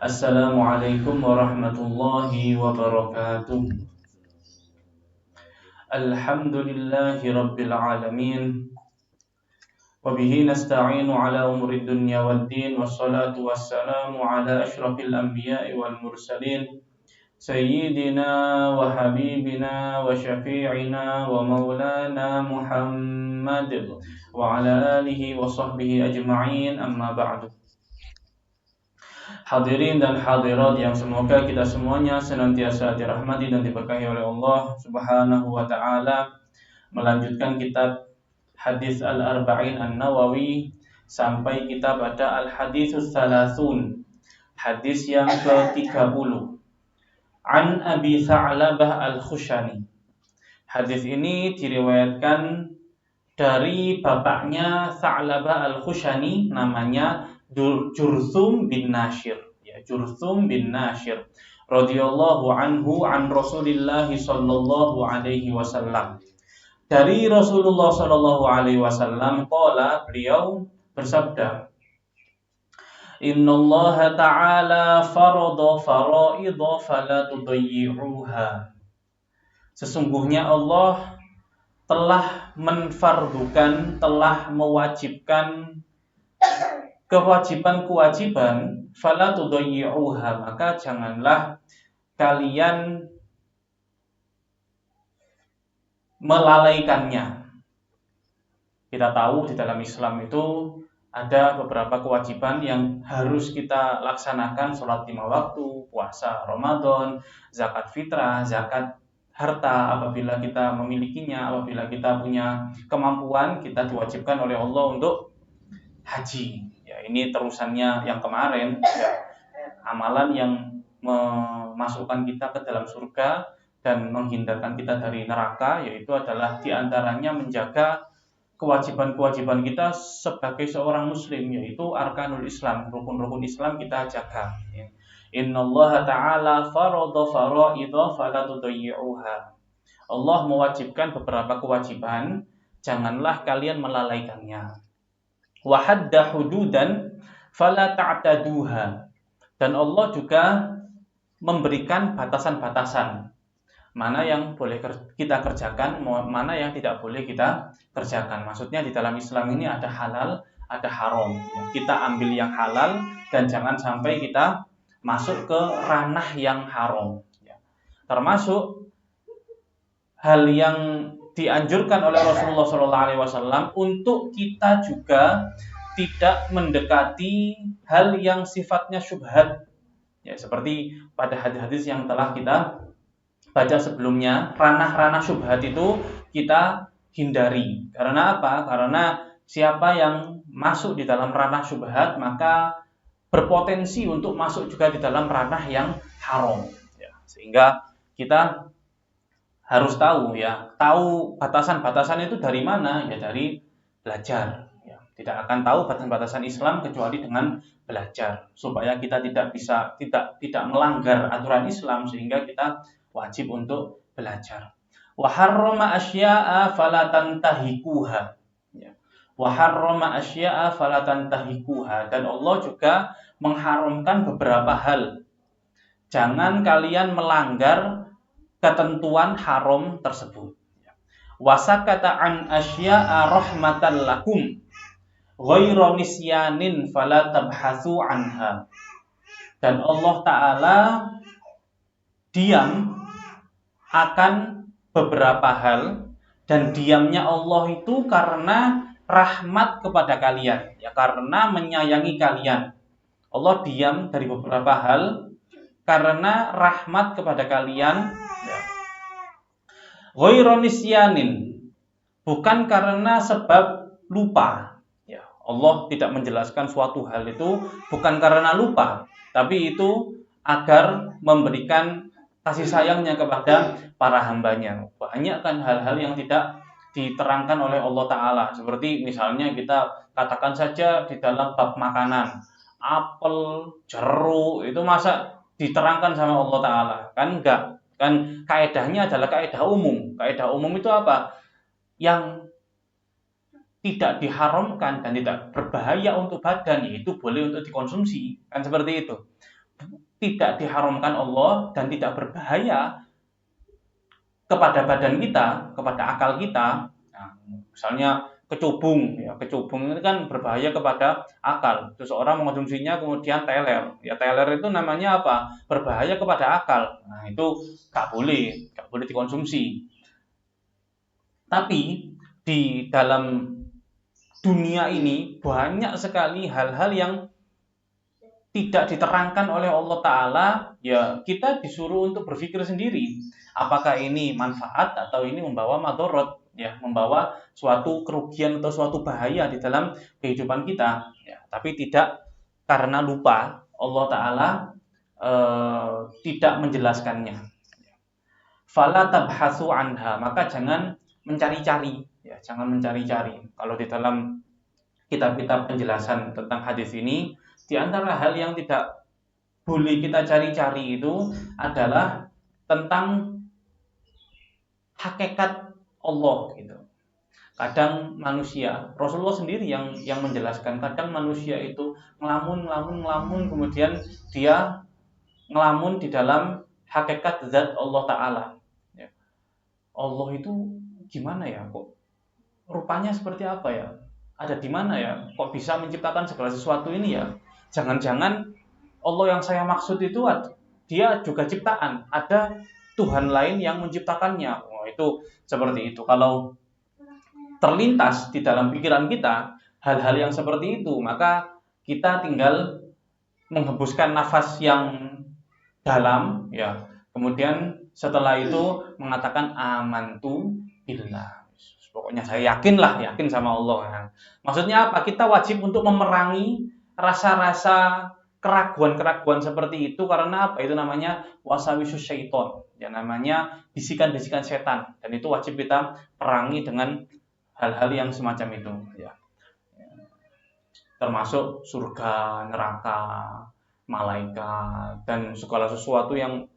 Assalamualaikum warahmatullahi wabarakatuh. Alhamdulillahi rabbil alamin. Wabihi nasta'inu ala umuri dunya waddin. Wassalatu wassalamu ala ashrafil anbiya'i wal mursalin, Sayyidina wa habibina wa syafi'ina wa maulana Muhammad wa ala alihi wa sahbihi ajma'in, amma ba'du. Hadirin dan hadirat yang semoga kita semuanya senantiasa dirahmati dan diberkahi oleh Allah Subhanahu wa taala. Melanjutkan kitab Hadis Al-Arba'in An-Nawawi sampai kita pada Al-Haditsus Salasun, hadis yang ke-30. An Abi Tha'labah Al-Khushani. Hadis ini diriwayatkan dari bapaknya Tha'labah Al-Khushani, namanya Jurthum bin Nashir, Jurthum bin Nashir radhiyallahu anhu an Rasulillah sallallahu alaihi wasallam. Dari Rasulullah sallallahu alaihi wasallam qala, beliau bersabda, Innallaha ta'ala farada faraidha fala tudayyi'uha. Sesungguhnya Allah telah menfardukan, telah mewajibkan kewajiban-kewajiban, fala tudayyi'uha, maka janganlah kalian melalaikannya. Kita tahu di dalam Islam itu ada beberapa kewajiban yang harus kita laksanakan: sholat 5 waktu, puasa Ramadan, zakat fitrah, zakat harta apabila kita memilikinya, apabila kita punya kemampuan, kita diwajibkan oleh Allah untuk haji. Ini terusannya yang kemarin, amalan yang memasukkan kita ke dalam surga dan menghindarkan kita dari neraka, yaitu adalah diantaranya menjaga kewajiban-kewajiban kita sebagai seorang muslim, yaitu arkanul Islam, rukun-rukun Islam kita jaga. Innallaha ta'ala farada faraidha fala tudayyi'uha. Allah mewajibkan beberapa kewajiban, janganlah kalian melalaikannya. Wa hadda hududan fala ta'taduha. Dan Allah juga memberikan batasan-batasan, mana yang boleh kita kerjakan, mana yang tidak boleh kita kerjakan. Maksudnya di dalam Islam ini ada halal, ada haram. Kita ambil yang halal dan jangan sampai kita masuk ke ranah yang haram. Termasuk hal yang dianjurkan oleh Rasulullah SAW untuk kita juga tidak mendekati hal yang sifatnya syubhat. Seperti pada hadis-hadis yang telah kita baca sebelumnya, ranah-ranah syubhat itu kita hindari. Karena apa? Karena siapa yang masuk di dalam ranah syubhat, maka berpotensi untuk masuk juga di dalam ranah yang haram. Sehingga kita harus tahu batasan-batasan itu dari mana? Dari belajar. Tidak akan tahu batasan-batasan Islam kecuali dengan belajar, supaya kita tidak melanggar aturan Islam, sehingga kita wajib untuk belajar. Wa harrama asya'a fala tantahikuha. Wa harrama asya'a fala tantahikuha. Dan Allah juga mengharamkan beberapa hal. Jangan kalian melanggar ketentuan haram tersebut. Wasakata an asya'a rahmatan lakum ghairu nisyanin fala tabhatsu anha. Dan Allah Ta'ala diam akan beberapa hal, dan diamnya Allah itu karena rahmat kepada kalian, karena menyayangi kalian. Allah diam dari beberapa hal karena rahmat kepada kalian. Ghairu nisyanin, bukan karena sebab lupa. Allah tidak menjelaskan suatu hal itu bukan karena lupa, tapi itu agar memberikan kasih sayangnya kepada para hambanya. Banyak kan hal-hal yang tidak diterangkan oleh Allah Ta'ala. Seperti misalnya kita katakan saja di dalam bab makanan, apel, jeruk, itu masa diterangkan sama Allah Ta'ala? Kan enggak. Kan kaedahnya adalah kaedah umum. Kaedah umum itu apa? Yang tidak diharamkan dan tidak berbahaya untuk badan, yaitu boleh untuk dikonsumsi. Kan seperti itu. tidak diharamkan Allah dan tidak berbahaya kepada badan kita, kepada akal kita. Nah, misalnya kecubung, ya kecubung itu kan berbahaya kepada akal. Terus orang mengkonsumsinya kemudian teler, ya teler itu namanya apa? Berbahaya kepada akal. Nah itu nggak boleh dikonsumsi. Tapi di dalam dunia ini banyak sekali hal-hal yang tidak diterangkan oleh Allah Ta'ala, ya kita disuruh untuk berpikir sendiri. Apakah ini manfaat atau ini membawa madorot, ya membawa suatu kerugian atau suatu bahaya di dalam kehidupan kita. Ya, tapi tidak karena lupa Allah Ta'ala tidak menjelaskannya. Fala tabhasu anha, maka jangan mencari-cari, ya jangan mencari-cari. Kalau di dalam kitab-kitab penjelasan tentang hadis ini, di antara hal yang tidak boleh kita cari-cari itu adalah tentang hakikat Allah gitu. Kadang manusia, Rasulullah sendiri yang menjelaskan, kadang manusia itu ngelamun kemudian dia ngelamun di dalam hakikat zat Allah Ta'ala. Ya. Allah itu gimana ya, kok rupanya seperti apa ya? Ada di mana ya? Kok bisa menciptakan segala sesuatu ini ya? Jangan-jangan Allah yang saya maksud itu dia juga ciptaan. Ada Tuhan lain yang menciptakannya. Oh, itu seperti itu. Kalau terlintas di dalam pikiran kita hal-hal yang seperti itu, maka kita tinggal menghembuskan nafas yang dalam, ya. Kemudian setelah itu mengatakan amantu billah. Pokoknya saya yakin sama Allah. Nah, maksudnya apa? Kita wajib untuk memerangi rasa-rasa keraguan-keraguan seperti itu karena apa? Itu namanya wasawisus syaiton. Ya namanya bisikan-bisikan setan, dan itu wajib kita perangi dengan hal-hal yang semacam itu, ya. Termasuk surga, neraka, malaikat, dan segala sesuatu yang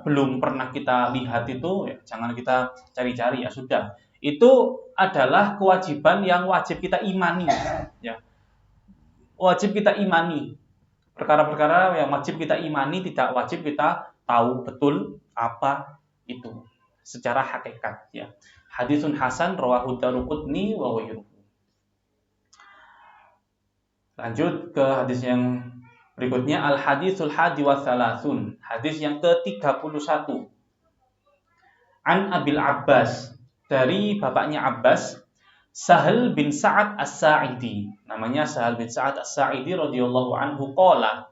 belum pernah kita lihat itu, ya, jangan kita cari-cari, ya sudah. Itu adalah kewajiban yang wajib kita imani, ya. Wajib kita imani. Perkara-perkara yang wajib kita imani, tidak wajib kita tahu betul apa itu secara hakikat, ya. Hadisun hasan rawahu Daruqutni wa ghairuhu. Lanjut ke hadis yang berikutnya, al hadisul hadi wa thalathun, hadis yang ke-31. An Abil Abbas, dari bapaknya Abbas, Sahal bin Sa'ad As-Sa'idi, namanya Sahal bin Sa'ad As-Sa'idi radhiyallahu anhu, qala,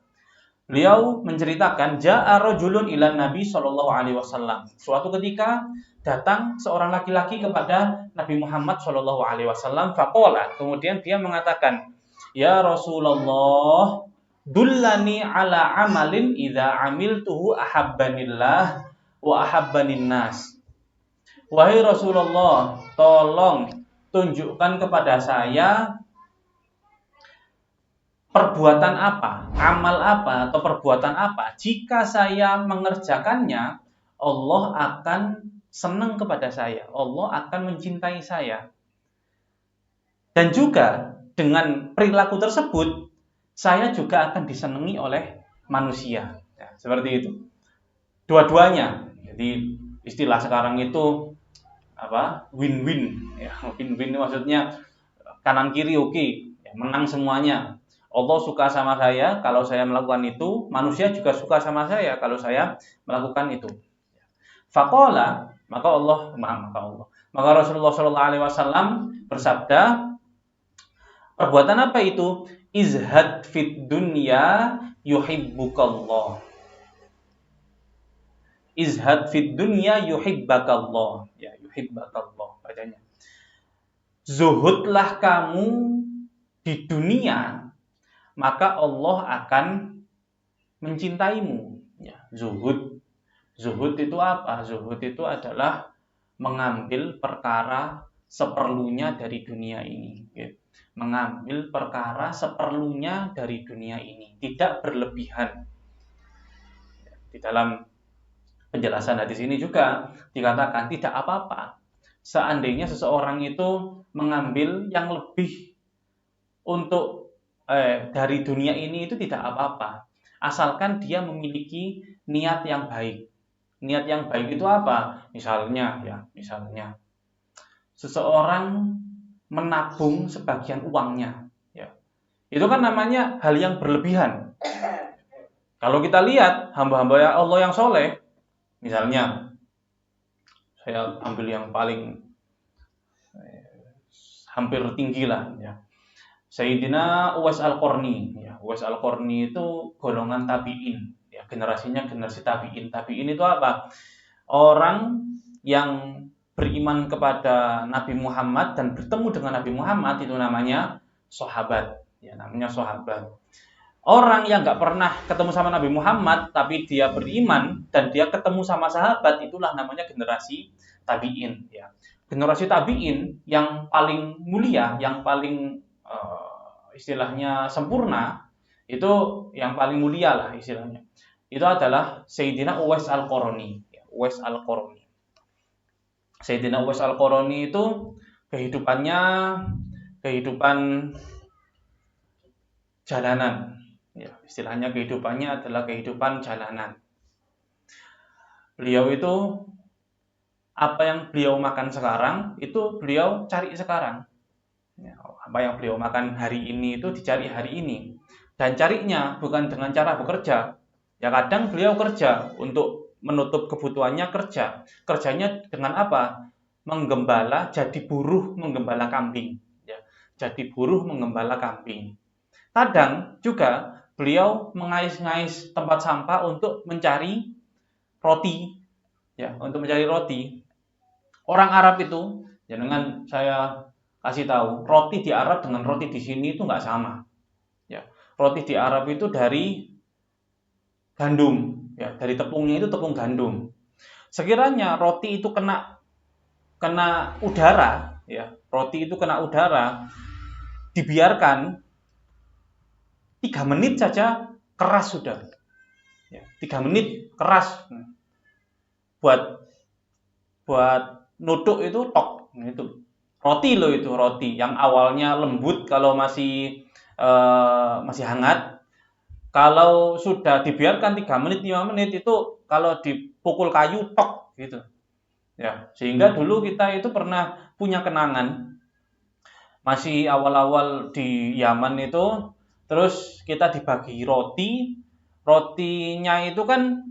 beliau menceritakan, ja'a rajulun ila Nabi sallallahu alaihi wasallam. Suatu ketika datang seorang laki-laki kepada Nabi Muhammad sallallahu alaihi wasallam, faqala, kemudian dia mengatakan, ya Rasulullah, dullani ala amalin idza amiltuhu ahabbanillah wa ahabbanin nas. Wahai Rasulullah, tolong tunjukkan kepada saya perbuatan apa, amal apa, atau perbuatan apa. Jika saya mengerjakannya, Allah akan senang kepada saya. Allah akan mencintai saya. Dan juga dengan perilaku tersebut, saya juga akan disenangi oleh manusia. Ya, seperti itu. Dua-duanya. Jadi istilah sekarang itu win-win, ya. Win-win maksudnya kanan kiri oke, ya, menang semuanya. Allah suka sama saya kalau saya melakukan itu, manusia juga suka sama saya kalau saya melakukan itu. Faqala, maka Rasulullah sallallahu alaihi wasallam bersabda, perbuatan apa itu? Izhad fid dunya yuhibbukallah. Izhad fid dunya yuhibbakallah. Ya, yuhibbakallah bacanya. Zuhudlah kamu di dunia, maka Allah akan mencintaimu. Ya, zuhud. Zuhud itu apa? Zuhud itu adalah mengambil perkara seperlunya dari dunia ini. Ya. Mengambil perkara seperlunya dari dunia ini, tidak berlebihan. Di dalam penjelasan hadis ini juga dikatakan tidak apa-apa seandainya seseorang itu mengambil yang lebih untuk dari dunia ini, itu tidak apa-apa. asalkan dia memiliki niat yang baik. Niat yang baik itu apa? Misalnya seseorang menabung sebagian uangnya, ya. Itu kan namanya hal yang berlebihan. Kalau kita lihat hamba-hamba Allah yang soleh, misalnya saya ambil yang paling hampir tinggi lah, ya. Sayyidina Uwais Al-Qarni, ya. Uwais Al-Qarni itu golongan tabi'in, ya. Generasinya generasi tabi'in. Tabi'in itu apa? Orang yang beriman kepada Nabi Muhammad dan bertemu dengan Nabi Muhammad itu namanya sahabat, ya, namanya sahabat. Orang yang nggak pernah ketemu sama Nabi Muhammad tapi dia beriman dan dia ketemu sama sahabat, itulah namanya generasi tabi'in, ya. Generasi tabi'in yang paling mulia, yang paling istilahnya sempurna, itu yang paling mulia lah istilahnya. Itu adalah Sayyidina Uwais Al-Qarni, ya, Uwais Al-Qarni. Sayyidina Uwais Al-Qarni itu kehidupan jalanan. Ya, istilahnya kehidupannya adalah kehidupan jalanan. Beliau itu apa yang beliau makan sekarang itu beliau cari sekarang. Ya, apa yang beliau makan hari ini itu dicari hari ini. Dan carinya bukan dengan cara bekerja. Ya kadang beliau kerja untuk menutup kebutuhannya kerja. Kerjanya dengan apa? Menggembala, jadi buruh menggembala kambing. Ya, jadi buruh menggembala kambing. Kadang juga beliau mengais-ngais tempat sampah untuk mencari roti, ya, untuk mencari roti. Orang Arab itu, ya, dengan saya kasih tahu, roti di Arab dengan roti di sini itu nggak sama, ya. Roti di Arab itu dari gandum, ya, dari tepungnya itu tepung gandum. Sekiranya roti itu kena udara, ya, roti itu kena udara, dibiarkan 3 menit saja keras sudah, ya, 3 menit keras. Buat nuduk itu tok, itu roti loh, itu roti yang awalnya lembut kalau masih hangat. Kalau sudah dibiarkan 3 menit 5 menit itu kalau dipukul kayu tok gitu, ya. Sehingga dulu kita itu pernah punya kenangan masih awal-awal di Yaman itu, terus kita dibagi rotinya itu kan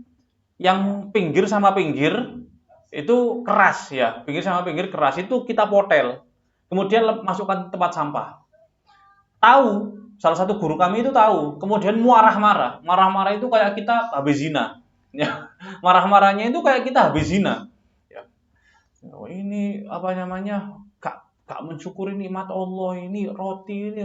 yang pinggir sama pinggir itu keras, ya, pinggir sama pinggir keras, itu kita potel, kemudian masukkan tempat sampah. Tahu, salah satu guru kami itu tahu, kemudian marah-marah itu kayak kita habis zina, ya. Marah-marahnya itu kayak kita habis zina, ya. Ini apa namanya, gak mensyukuri nikmat Allah, ini roti ini,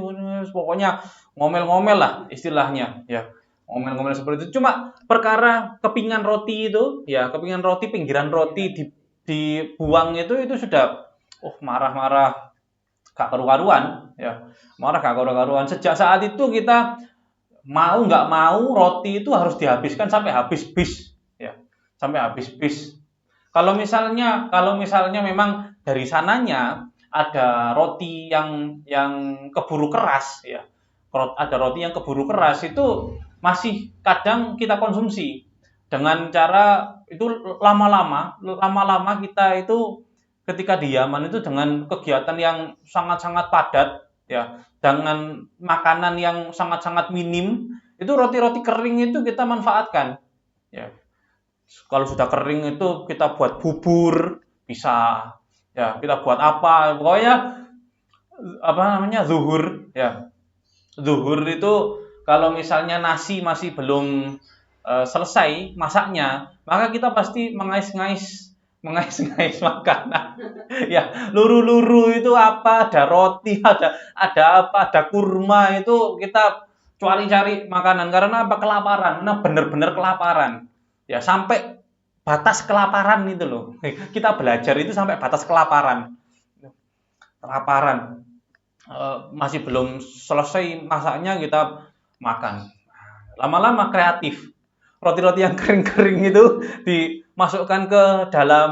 pokoknya ngomel-ngomel lah istilahnya, ya. Ngomel-ngomel seperti itu. Cuma perkara kepingan roti itu, ya, kepingan roti, pinggiran roti dibuang itu sudah marah-marah gak karu-karuan, ya. Marah gak karu-karuan. Sejak saat itu kita mau nggak mau roti itu harus dihabiskan sampai habis bis, ya. Sampai habis bis. Kalau misalnya memang dari sananya ada roti yang keburu keras, ya. Ada roti yang keburu keras itu masih kadang kita konsumsi dengan cara itu lama-lama kita itu ketika di Yaman itu dengan kegiatan yang sangat-sangat padat, ya, dengan makanan yang sangat-sangat minim, itu roti-roti kering itu kita manfaatkan, ya. Kalau sudah kering itu kita buat bubur bisa, ya, kita buat apa, pokoknya apa namanya, zuhur, ya. Zuhur itu kalau misalnya nasi masih belum selesai masaknya, maka kita pasti mengais-ngais makanan. Ya, luru-luru itu apa, ada roti, ada apa, ada kurma, itu kita cari makanan karena apa? Kelaparan. Nah, benar-benar kelaparan. Ya, sampai batas kelaparan itu loh. Kita belajar itu sampai batas kelaparan. Kelaparan. Masih belum selesai masaknya kita makan. Lama-lama kreatif. Roti-roti yang kering-kering itu dimasukkan ke dalam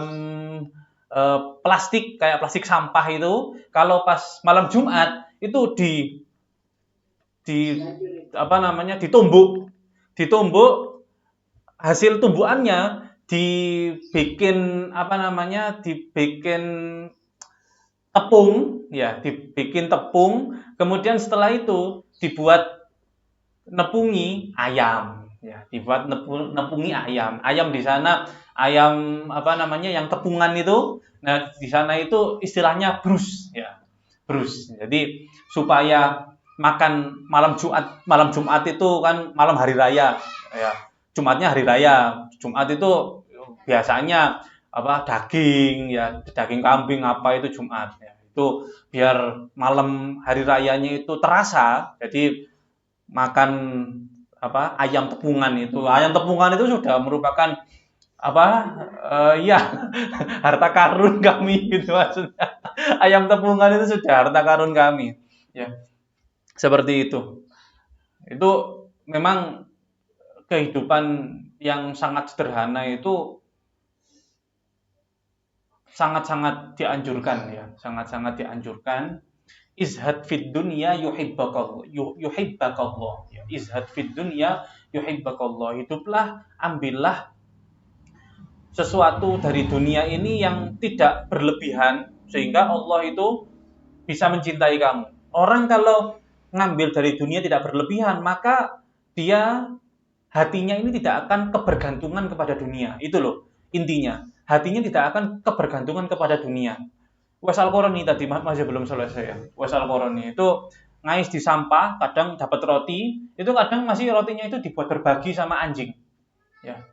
plastik, kayak plastik sampah itu. Kalau pas malam Jumat itu ditumbuk ditumbuk, hasil tumbukannya dibikin dibikin tepung, ya, dibikin tepung, kemudian setelah itu dibuat nepungi ayam, ya, dibuat nepungi ayam. Ayam di sana ayam yang tepungan itu. Nah, di sana itu istilahnya brus, ya. Brus. Jadi supaya makan malam Jumat itu kan malam hari raya, ya. Jumatnya hari raya. Jumat itu biasanya daging, ya, daging kambing apa itu Jumat, ya. Itu biar malam hari rayanya itu terasa. Jadi makan ayam tepungan itu. Ayam tepungan itu sudah merupakan ya, harta karun kami gitu maksudnya. Ayam tepungan itu sudah harta karun kami, ya, seperti itu. Itu memang kehidupan yang sangat sederhana itu sangat-sangat dianjurkan, ya, sangat-sangat dianjurkan. Izhad fid dunya yuhibbakallah, ya. Izhad fid dunya yuhibbakallah. Hiduplah, ambillah sesuatu dari dunia ini yang tidak berlebihan sehingga Allah itu bisa mencintai kamu. Orang kalau ngambil dari dunia tidak berlebihan, maka dia hatinya ini tidak akan kebergantungan kepada dunia. Itu loh intinya. Hatinya tidak akan kebergantungan kepada dunia. Wes Al-Qarani tadi masih belum selesai, ya. Wes Al-Qarani itu ngais di sampah, kadang dapat roti, itu kadang masih rotinya itu dibuat berbagi sama anjing. Ya.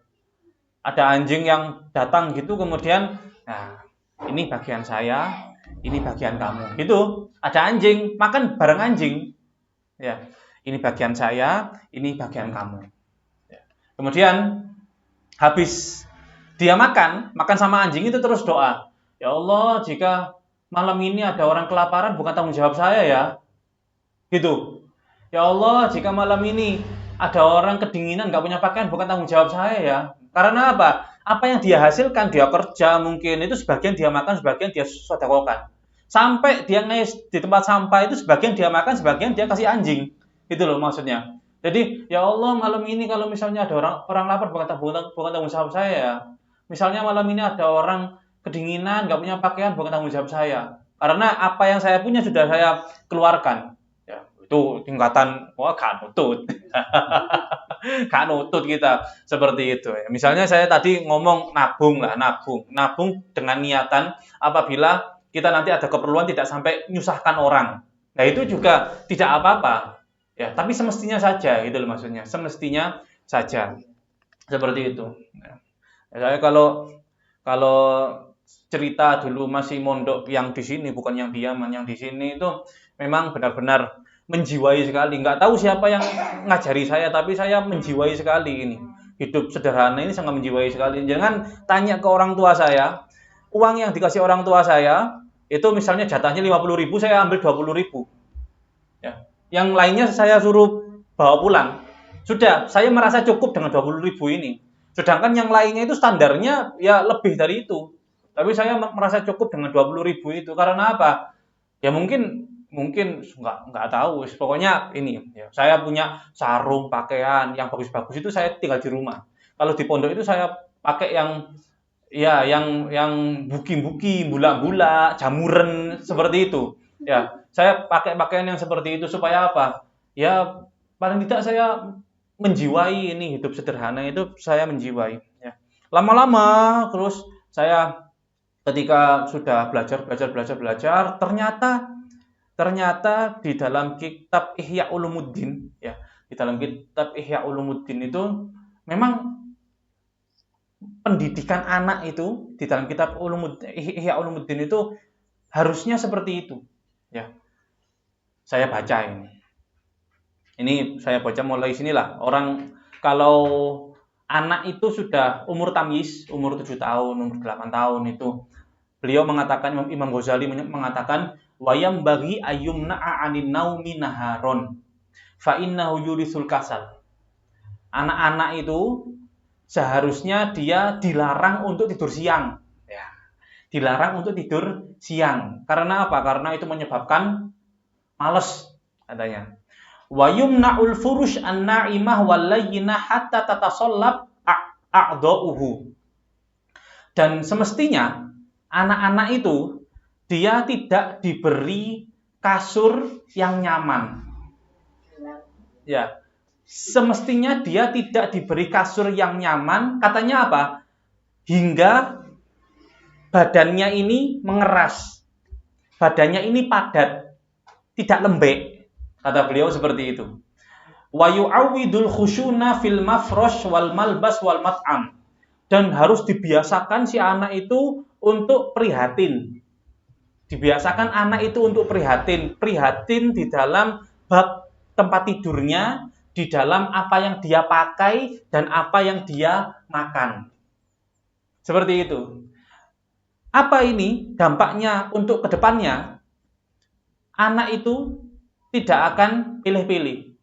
Ada anjing yang datang gitu, kemudian, nah, ini bagian saya, ini bagian kamu. Gitu. Ada anjing, makan bareng anjing. Ya. Ini bagian saya, ini bagian kamu. Ya. Kemudian habis dia makan sama anjing itu terus doa. Ya Allah, jika malam ini ada orang kelaparan bukan tanggung jawab saya, ya. Gitu. Ya Allah, jika malam ini ada orang kedinginan nggak punya pakaian bukan tanggung jawab saya, ya. Karena apa? Apa yang dia hasilkan, dia kerja mungkin, itu sebagian dia makan, sebagian dia sedekahkan. Sampai dia ngais di tempat sampah itu sebagian dia makan, sebagian dia kasih anjing. Itu loh maksudnya. Jadi, ya Allah, malam ini kalau misalnya ada orang lapar bukan tanggung jawab saya, ya. Misalnya malam ini ada orang kedinginan, nggak punya pakaian bukan tanggung jawab saya. Karena apa yang saya punya sudah saya keluarkan. Ya, itu tingkatan gak nutut. Gak nutut kita seperti itu, ya. Misalnya saya tadi ngomong nabung dengan niatan apabila kita nanti ada keperluan tidak sampai nyusahkan orang. Nah, itu juga tidak apa-apa, ya, tapi semestinya saja, gitu loh maksudnya, semestinya saja seperti itu. Ya. Saya kalau cerita dulu masih mondok yang di sini, bukan yang di Yaman, yang di sini itu memang benar-benar menjiwai sekali. Nggak tahu siapa yang ngajari saya, tapi saya menjiwai sekali ini. Hidup sederhana ini sangat menjiwai sekali. Jangan tanya ke orang tua saya, uang yang dikasih orang tua saya, itu misalnya jatahnya 50.000, saya ambil 20.000. Ya. Yang lainnya saya suruh bawa pulang. Sudah, saya merasa cukup dengan 20.000 ini. Sedangkan yang lainnya itu standarnya ya lebih dari itu. Tapi saya merasa cukup dengan 20.000 itu. Karena apa? Ya mungkin nggak tahu. Pokoknya ini, ya, saya punya sarung, pakaian yang bagus-bagus itu saya tinggal di rumah. Kalau di pondok itu saya pakai yang buki-buki, bula-bula, jamuran seperti itu. Ya, saya pakai pakaian yang seperti itu supaya apa? Ya paling tidak saya menjiwai ini hidup sederhana itu saya menjiwai. Ya. Lama-lama terus saya ketika sudah belajar, ternyata di dalam kitab Ihya Ulumuddin, ya, di dalam kitab Ihya Ulumuddin itu memang pendidikan anak itu di dalam kitab Ihya Ulumuddin itu harusnya seperti itu, ya. Saya baca ini. Ini saya baca mulai sinilah. Orang kalau anak itu sudah umur tamyiz, umur 7 tahun, umur 8 tahun itu, beliau mengatakan, Imam Ghazali mengatakan, wayam bagi ayyumna'a 'anin naumi naharon fa innahu yurisul kasal. Anak-anak itu seharusnya dia dilarang untuk tidur siang, ya. Dilarang untuk tidur siang. Karena apa? Karena itu menyebabkan malas, katanya. Wa yumna'ul furush an-na'imah wal layyinah hatta tatasallab a'dha'uhu. Dan semestinya anak-anak itu dia tidak diberi kasur yang nyaman. Ya. Semestinya dia tidak diberi kasur yang nyaman, katanya apa? Hingga badannya ini mengeras. Badannya ini padat, tidak lembek. Kata beliau seperti itu. Wa yu'awwidul khusyuna fil mafrosh wal malbas wal mat'am. Dan harus dibiasakan si anak itu untuk prihatin. Dibiasakan anak itu untuk prihatin. Prihatin di dalam bab tempat tidurnya, di dalam apa yang dia pakai dan apa yang dia makan. Seperti itu. Apa ini dampaknya untuk kedepannya? Anak itu tidak akan pilih-pilih.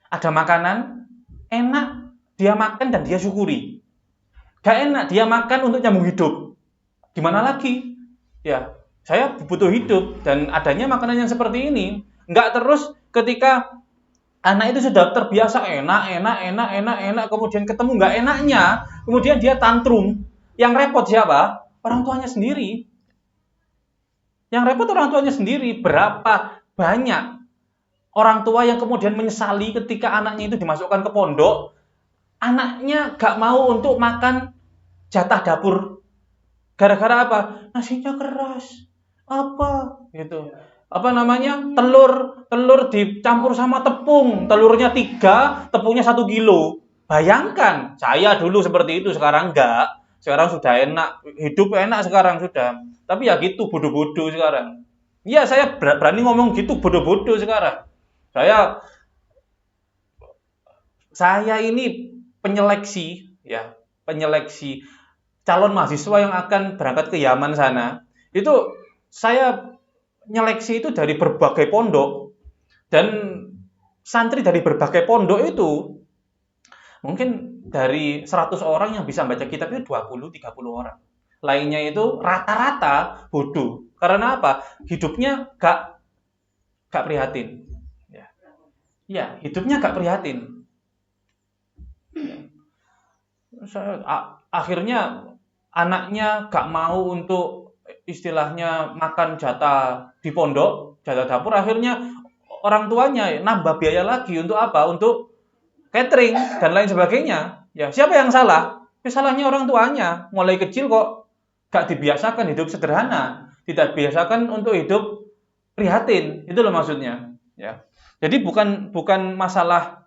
Ada makanan, enak, dia makan dan dia syukuri. Gak enak, dia makan untuk nyambung hidup. Gimana lagi? Ya, saya butuh hidup dan adanya makanan yang seperti ini. Enggak terus ketika anak itu sudah terbiasa enak, kemudian ketemu nggak enaknya, kemudian dia tantrum. Yang repot siapa? Orang tuanya sendiri. Yang repot orang tuanya sendiri. Berapa banyak orang tua yang kemudian menyesali ketika anaknya itu dimasukkan ke pondok, anaknya gak mau untuk makan jatah dapur. Gara-gara apa? Nasinya keras. Apa? Gitu. Telur dicampur sama tepung, telurnya 3, tepungnya 1 kilo. Bayangkan, saya dulu seperti itu, sekarang enggak. Sekarang sudah enak, hidup enak sekarang sudah. Tapi ya gitu, bodoh-bodoh sekarang. Iya, saya berani ngomong gitu, bodoh-bodoh sekarang. Saya ini penyeleksi calon mahasiswa yang akan berangkat ke Yaman sana. Itu saya nyeleksi itu dari berbagai pondok, dan santri dari berbagai pondok itu mungkin dari 100 orang yang bisa baca kitab itu 20-30 orang. Lainnya itu rata-rata bodoh. Karena apa? Hidupnya gak prihatin. Ya, hidupnya gak prihatin. Akhirnya anaknya gak mau untuk istilahnya makan jatah di pondok, jatah dapur, akhirnya orang tuanya nambah biaya lagi untuk apa? Untuk catering dan lain sebagainya. Ya, siapa yang salah? Salahnya orang tuanya. Mulai kecil kok gak dibiasakan hidup sederhana, tidak biasakan untuk hidup prihatin. Itu loh maksudnya, ya. Jadi bukan masalah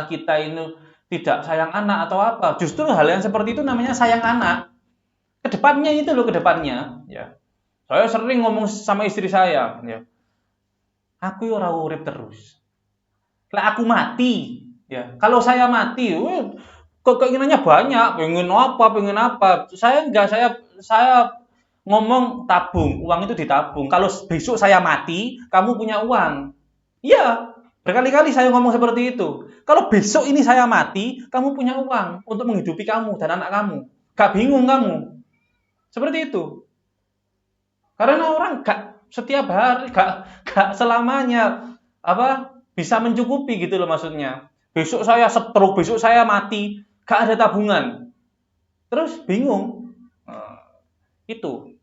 kita ini tidak sayang anak atau apa. Justru hal yang seperti itu namanya sayang anak. Kedepannya itu loh, kedepannya, ya. Saya sering ngomong sama istri saya, ya. Aku ora urip terus. Lah aku mati, ya. Kalau saya mati, keinginannya banyak, pengen apa. Saya enggak, saya ngomong tabung, uang itu ditabung. Kalau besok saya mati, kamu punya uang. Iya, berkali-kali saya ngomong seperti itu. Kalau besok ini saya mati, kamu punya uang untuk menghidupi kamu dan anak kamu. Gak bingung kamu. Seperti itu. Karena orang gak setiap hari, gak selamanya bisa mencukupi gitu loh maksudnya. Besok saya stroke, besok saya mati, gak ada tabungan. Terus bingung. Itu.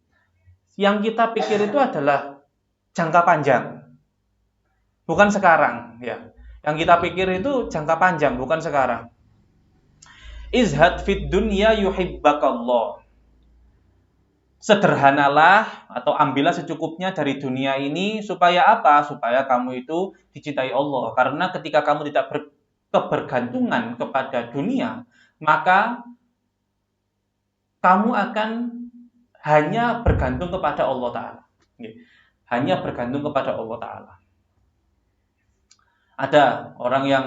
Yang kita pikir itu adalah jangka panjang. Bukan sekarang, ya. Yang kita pikir itu jangka panjang, bukan sekarang. Izhad fid dunya yuhibbakallah. Sederhanalah atau ambillah secukupnya dari dunia ini supaya apa? Supaya kamu itu dicintai Allah. Karena ketika kamu tidak kebergantungan kepada dunia, maka kamu akan hanya bergantung kepada Allah Ta'ala. Hanya bergantung kepada Allah Ta'ala. Ada orang yang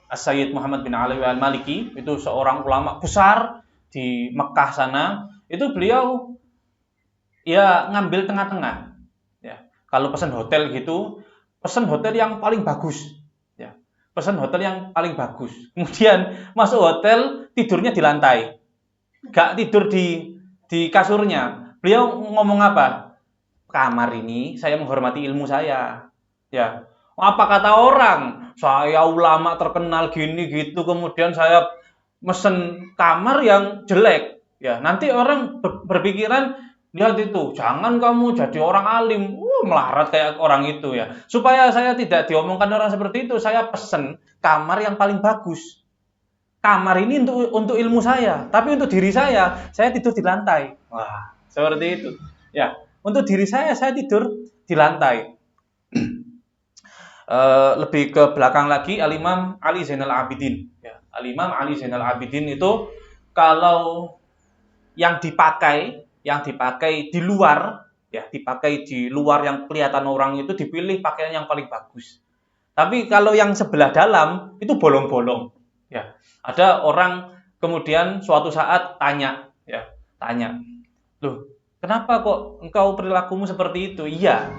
As-Sayyid Muhammad bin Ali al-Maliki, itu seorang ulama besar di Mekah sana. Itu beliau ya ngambil tengah-tengah. Ya. Kalau pesan hotel gitu, pesan hotel yang paling bagus. Ya. Pesan hotel yang paling bagus. Kemudian masuk hotel, tidurnya di lantai. Gak tidur di kasurnya. Beliau ngomong apa? kamar ini saya menghormati ilmu saya. Ya. Apa kata orang? Saya ulama terkenal gini gitu, kemudian saya mesen kamar yang jelek. Ya, nanti orang berpikiran, lihat itu, jangan kamu jadi orang alim, melarat kayak orang itu ya. Supaya saya tidak diomongkan orang seperti itu, saya pesen kamar yang paling bagus. Kamar ini untuk ilmu saya, tapi untuk diri saya tidur di lantai. Wah, seperti itu. Ya, untuk diri saya tidur di lantai. Lebih ke belakang lagi, Al-Imam Ali Zainal Abidin. Ya, Al-Imam Ali Zainal Abidin itu kalau yang dipakai di luar, ya dipakai di luar yang kelihatan orang itu dipilih pakaian yang paling bagus. Tapi kalau yang sebelah dalam itu bolong-bolong. Ya, ada orang kemudian suatu saat tanya, loh, kenapa kok engkau perilakumu seperti itu? Iya,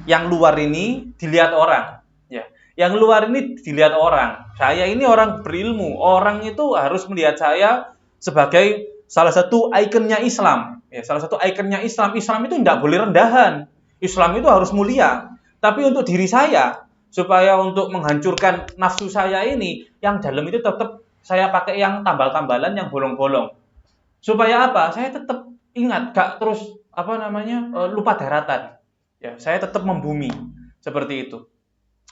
yang luar ini dilihat orang. Ya, yang luar ini dilihat orang. Saya ini orang berilmu. Orang itu harus melihat saya sebagai salah satu ikonnya Islam. Ya, salah satu ikonnya Islam. Islam itu tidak boleh rendahan. Islam itu harus mulia. Tapi untuk diri saya, supaya untuk menghancurkan nafsu saya ini, yang dalam itu tetap saya pakai yang tambal-tambalan, yang bolong-bolong. Supaya apa? Saya tetap ingat, gak terus lupa daratan. Ya, saya tetap membumi seperti itu.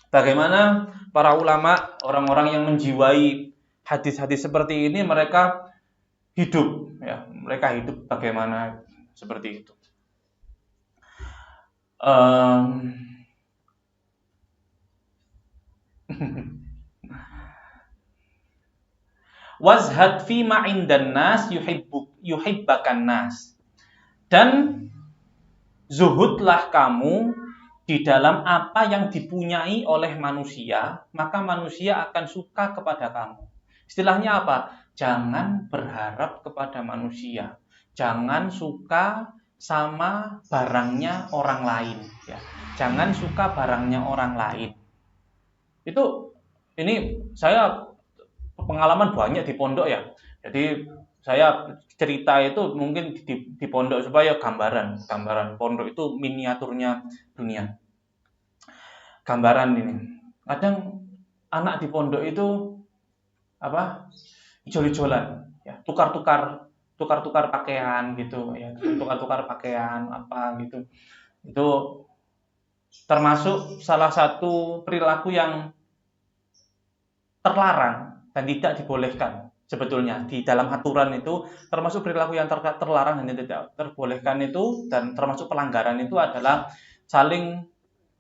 Bagaimana para ulama, orang-orang yang menjiwai hadis-hadis seperti ini, mereka hidup, ya, mereka hidup bagaimana seperti itu. Wazhad fi ma indan nas yuhibbakan nas. Dan zuhudlah kamu di dalam apa yang dipunyai oleh manusia, maka manusia akan suka kepada kamu. Istilahnya apa? Jangan berharap kepada manusia. Jangan suka sama barangnya orang lain, ya. Jangan suka barangnya orang lain. Ini saya pengalaman banyak di pondok ya. Jadi saya cerita itu mungkin di pondok supaya gambaran pondok itu miniaturnya dunia. Gambaran ini. Kadang anak di pondok itu ijol-ijolan, ya, tukar-tukar pakaian gitu, ya, tukar-tukar pakaian apa gitu. Itu termasuk salah satu perilaku yang terlarang dan tidak dibolehkan. Sebetulnya di dalam aturan itu termasuk perilaku yang terlarang dan tidak terbolehkan itu, dan termasuk pelanggaran itu adalah saling,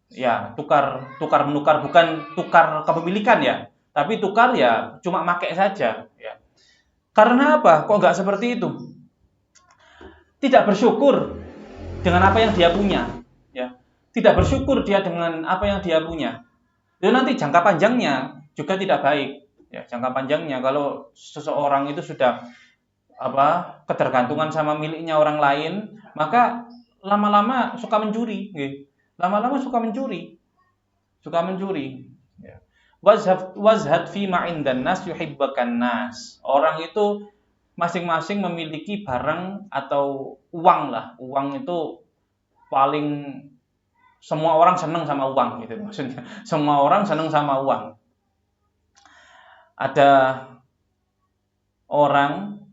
ya, tukar menukar, bukan tukar kepemilikan ya, tapi tukar ya cuma pakai saja ya. Karena apa? Kok nggak seperti itu? Tidak bersyukur dengan apa yang dia punya, ya. Tidak bersyukur dia dengan apa yang dia punya. Itu nanti jangka panjangnya juga tidak baik. Ya, jangka panjangnya kalau seseorang itu sudah ketergantungan sama miliknya orang lain, maka lama-lama suka mencuri, gitu. Lama-lama suka mencuri. Ya. Wazhad fi ma indan nas yuhibbakan nas. Orang itu masing-masing memiliki barang atau uang lah. Uang itu paling, semua orang senang sama uang gitu maksudnya. Semua orang senang sama uang. Ada orang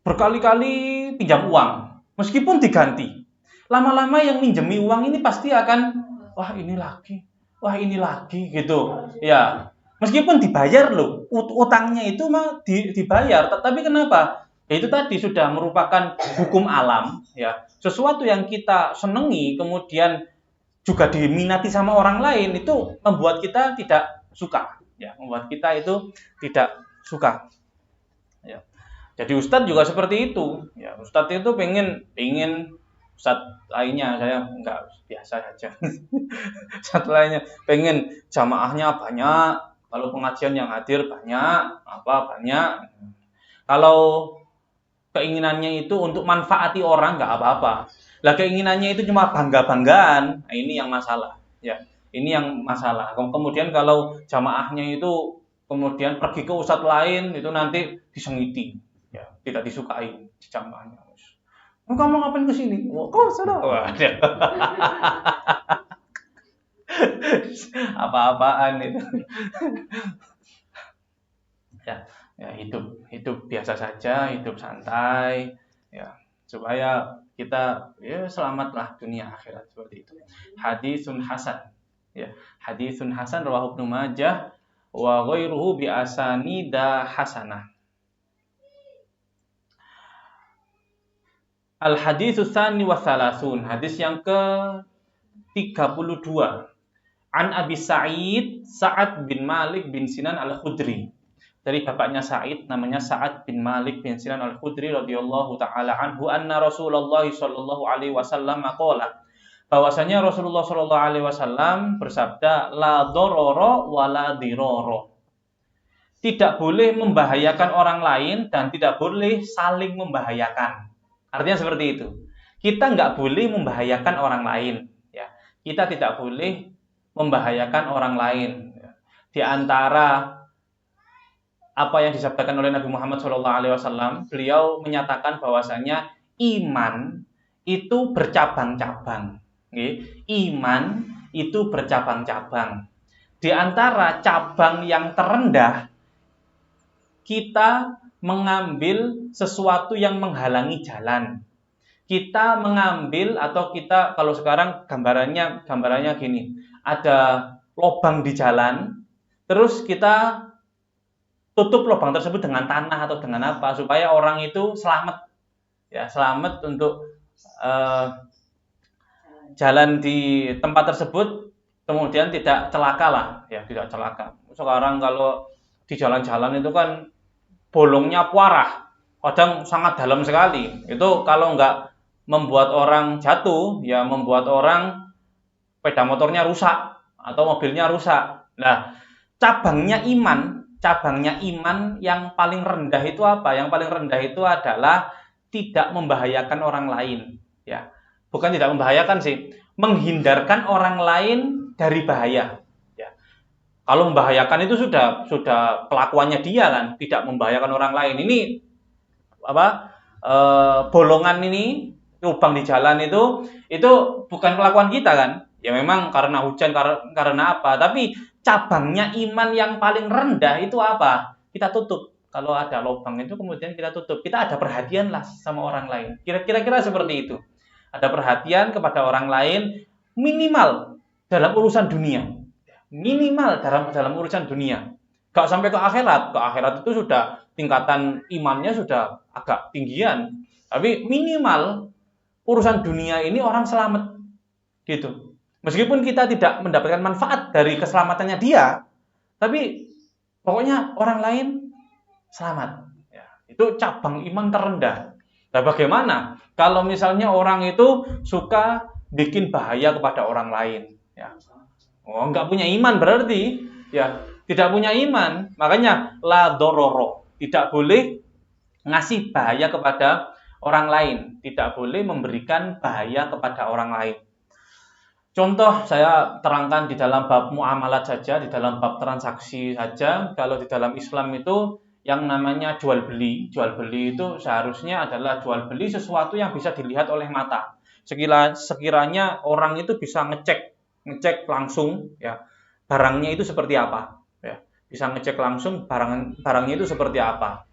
berkali-kali pinjam uang, meskipun diganti. Lama-lama yang minjemi uang ini pasti akan, wah ini lagi gitu. Ya, meskipun dibayar loh, utangnya itu mah dibayar, tapi kenapa? Ya itu tadi sudah merupakan hukum alam, ya. Sesuatu yang kita senangi kemudian juga diminati sama orang lain, itu membuat kita tidak suka. Ya, membuat kita itu tidak suka. Ya. Jadi Ustadz juga seperti itu. Ya, Ustadz itu pengen Ustadz lainnya, saya enggak, biasa saja. Ustadz lainnya pengen jamaahnya banyak, kalau pengajian yang hadir banyak. Kalau keinginannya itu untuk manfaati orang enggak apa-apa. Lah keinginannya itu cuma bangga-banggaan, nah ini yang masalah. Ya. Ini yang masalah. Kemudian kalau jamaahnya itu kemudian pergi ke ustadz lain, itu nanti disengiti, ya, tidak disukai jamaahnya. Kamu ngapain ke sini? Kok sudah? Waduh. Apa-apaan itu. Ya, hidup biasa saja, hidup santai, ya, supaya kita ya selamatlah dunia akhirat seperti itu. Hadisun hasan, ya, hadisun hasan rawahu Ibnu Majah wa ghairuhu bi asanida hasanah. Al haditsus tsani wa tsalasun, hadis yang ke-32. An Abi Sa'ad bin Malik bin Sinan Al-Khudri. Dari bapaknya Sa'id namanya Sa'ad bin Malik bin Sinan Al-Khudri radhiyallahu taala anhu anna Rasulullah sallallahu alaihi wasallam qala, bahwasanya Rasulullah sallallahu alaihi wasallam bersabda, la dororo wala diroro. Tidak boleh membahayakan orang lain dan tidak boleh saling membahayakan. Artinya seperti itu. Kita nggak boleh membahayakan orang lain, ya. Kita tidak boleh membahayakan orang lain. Di antara apa yang disabdakan oleh Nabi Muhammad SAW, beliau menyatakan bahwasanya iman itu bercabang-cabang. Iman itu bercabang-cabang. Di antara cabang yang terendah, kita mengambil sesuatu yang menghalangi jalan. Kita mengambil atau kita, kalau sekarang gambarannya gini, ada lubang di jalan, terus kita tutup lubang tersebut dengan tanah atau dengan apa supaya orang itu selamat, ya, selamat untuk jalan di tempat tersebut, kemudian tidak celaka lah, ya, tidak celaka. Sekarang kalau di jalan-jalan itu kan bolongnya parah, kadang sangat dalam sekali. Itu kalau nggak membuat orang jatuh, ya membuat orang sepeda motornya rusak atau mobilnya rusak. Nah, cabangnya iman yang paling rendah itu apa? Yang paling rendah itu adalah tidak membahayakan orang lain, ya. Bukan tidak membahayakan sih, menghindarkan orang lain dari bahaya. Kalau membahayakan itu sudah kelakuannya dia kan, tidak membahayakan orang lain. Ini bolongan ini, lubang di jalan itu bukan kelakuan kita kan. Ya memang karena hujan, karena apa? Tapi cabangnya iman yang paling rendah itu apa? Kita tutup. Kalau ada lubang itu kemudian kita tutup. Kita ada perhatian lah sama orang lain. Kira-kira seperti itu. Ada perhatian kepada orang lain minimal dalam urusan dunia. Minimal dalam urusan dunia. Gak sampai ke akhirat. Ke akhirat itu sudah tingkatan imannya sudah agak tinggian. Tapi minimal urusan dunia ini orang selamat. Gitu. Meskipun kita tidak mendapatkan manfaat dari keselamatannya dia, tapi pokoknya orang lain selamat. Ya, itu cabang iman terendah. Nah, bagaimana kalau misalnya orang itu suka bikin bahaya kepada orang lain? Ya. Oh, nggak punya iman berarti, ya, tidak punya iman. Makanya la dororo, tidak boleh ngasih bahaya kepada orang lain, tidak boleh memberikan bahaya kepada orang lain. Contoh saya terangkan di dalam bab muamalat saja, di dalam bab transaksi saja. Kalau di dalam Islam itu yang namanya jual beli itu seharusnya adalah jual beli sesuatu yang bisa dilihat oleh mata. Sekiranya orang itu bisa ngecek langsung, ya, barangnya itu seperti apa, ya, bisa ngecek langsung barangnya itu seperti apa,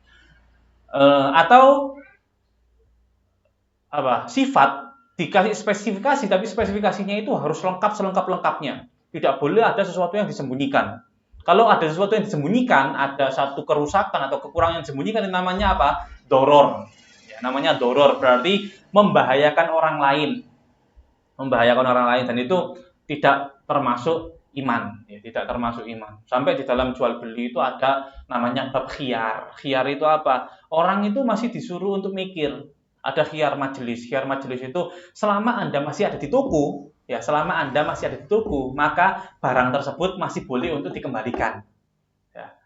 atau apa, sifat dikasih spesifikasi, tapi spesifikasinya itu harus lengkap selengkap-lengkapnya, tidak boleh ada sesuatu yang disembunyikan. Kalau ada sesuatu yang disembunyikan, ada satu kerusakan atau kekurangan yang disembunyikan, namanya apa? Doror, ya, namanya doror, berarti membahayakan orang lain, dan itu tidak termasuk iman, ya, tidak termasuk iman. Sampai di dalam jual beli itu ada namanya bab khiyar. Khiyar itu apa? Orang itu masih disuruh untuk mikir. Ada khiyar majelis. Khiyar majelis itu selama Anda masih ada di toko, ya, maka barang tersebut masih boleh untuk dikembalikan. Ya.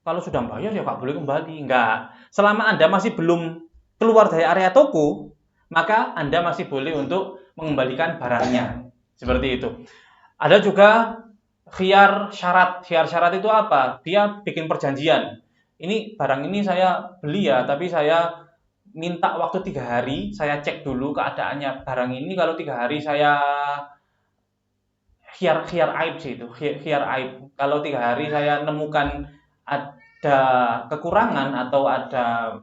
Kalau sudah bayar ya nggak boleh kembali. Enggak. Selama Anda masih belum keluar dari area toko, maka Anda masih boleh untuk mengembalikan barangnya. Seperti itu. Ada juga khiyar syarat. Khiyar syarat itu apa? Dia bikin perjanjian. Ini barang ini saya beli ya, tapi saya minta waktu 3 hari, saya cek dulu keadaannya barang ini. Kalau 3 hari saya khiar aib sih itu, khiar aib. Kalau 3 hari saya nemukan ada kekurangan atau ada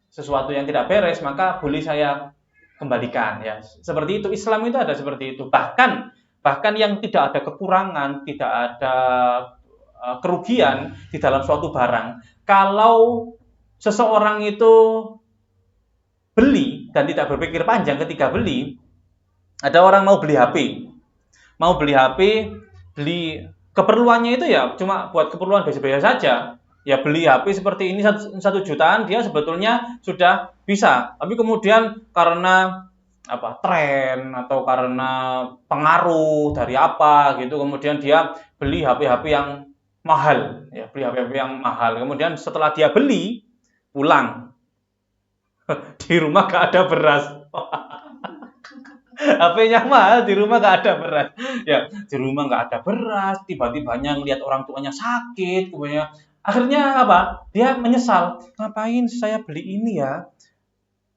sesuatu yang tidak beres, maka boleh saya kembalikan ya. Seperti itu, Islam itu ada seperti itu. Bahkan yang tidak ada kekurangan, tidak ada kerugian di dalam suatu barang, kalau seseorang itu beli dan tidak berpikir panjang ketika beli, ada orang mau beli HP, beli keperluannya itu ya cuma buat keperluan biasa-biasa saja. Ya beli HP seperti ini 1 jutaan, dia sebetulnya sudah bisa. Tapi kemudian karena tren atau karena pengaruh dari apa gitu, kemudian dia beli HP-HP yang mahal, ya beli HP-HP yang mahal. Kemudian setelah dia beli, pulang di rumah gak ada beras. HP-nya mahal, di rumah gak ada beras. Ya, di rumah gak ada beras, tiba-tibanya ngelihat orang tuanya sakit, kemudian akhirnya dia menyesal. Ngapain saya beli ini ya?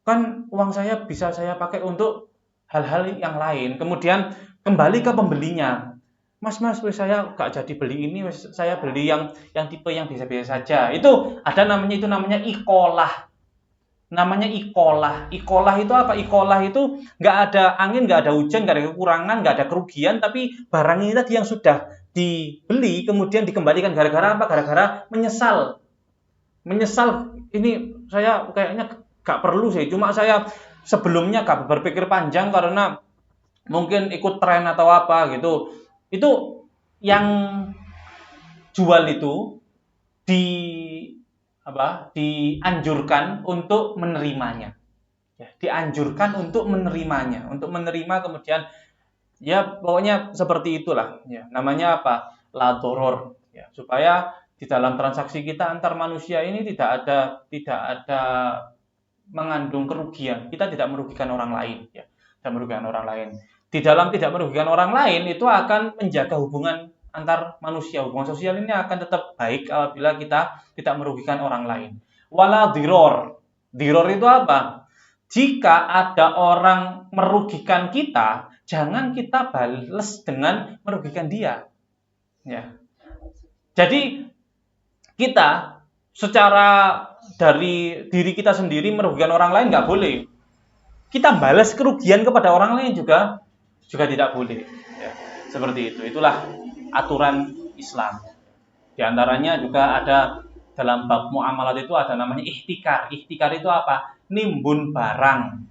Kan uang saya bisa saya pakai untuk hal-hal yang lain. Kemudian kembali ke pembelinya. Mas, saya gak jadi beli ini, saya beli yang tipe yang biasa-biasa saja. Itu namanya ikolah. Namanya ikolah. Ikolah itu apa? Ikolah itu nggak ada angin, nggak ada hujan, nggak ada kekurangan, nggak ada kerugian, tapi barang ini tadi yang sudah dibeli kemudian dikembalikan gara-gara apa? Gara-gara menyesal. Menyesal, ini saya kayaknya nggak perlu sih. Cuma saya sebelumnya nggak berpikir panjang karena mungkin ikut tren atau apa gitu. Itu yang jual itu dianjurkan untuk menerimanya. Ya, dianjurkan untuk menerimanya, untuk menerima kemudian ya pokoknya seperti itulah. Ya, namanya apa? La doror. Ya, supaya di dalam transaksi kita antar manusia ini tidak ada mengandung kerugian. Kita tidak merugikan orang lain. Ya, tidak merugikan orang lain. Di dalam tidak merugikan orang lain itu akan menjaga hubungan antar manusia. Hubungan sosial ini akan tetap baik apabila kita tidak merugikan orang lain. Wala diror. Diror itu apa? Jika ada orang merugikan kita, jangan kita balas dengan merugikan dia. Ya. Jadi kita secara dari diri kita sendiri merugikan orang lain nggak boleh. Kita balas kerugian kepada orang lain juga tidak boleh. Ya. Seperti itu. Itulah aturan Islam. Di antaranya juga ada dalam bab muamalat itu ada namanya ihtikar. Ihtikar itu apa? Nimbun barang.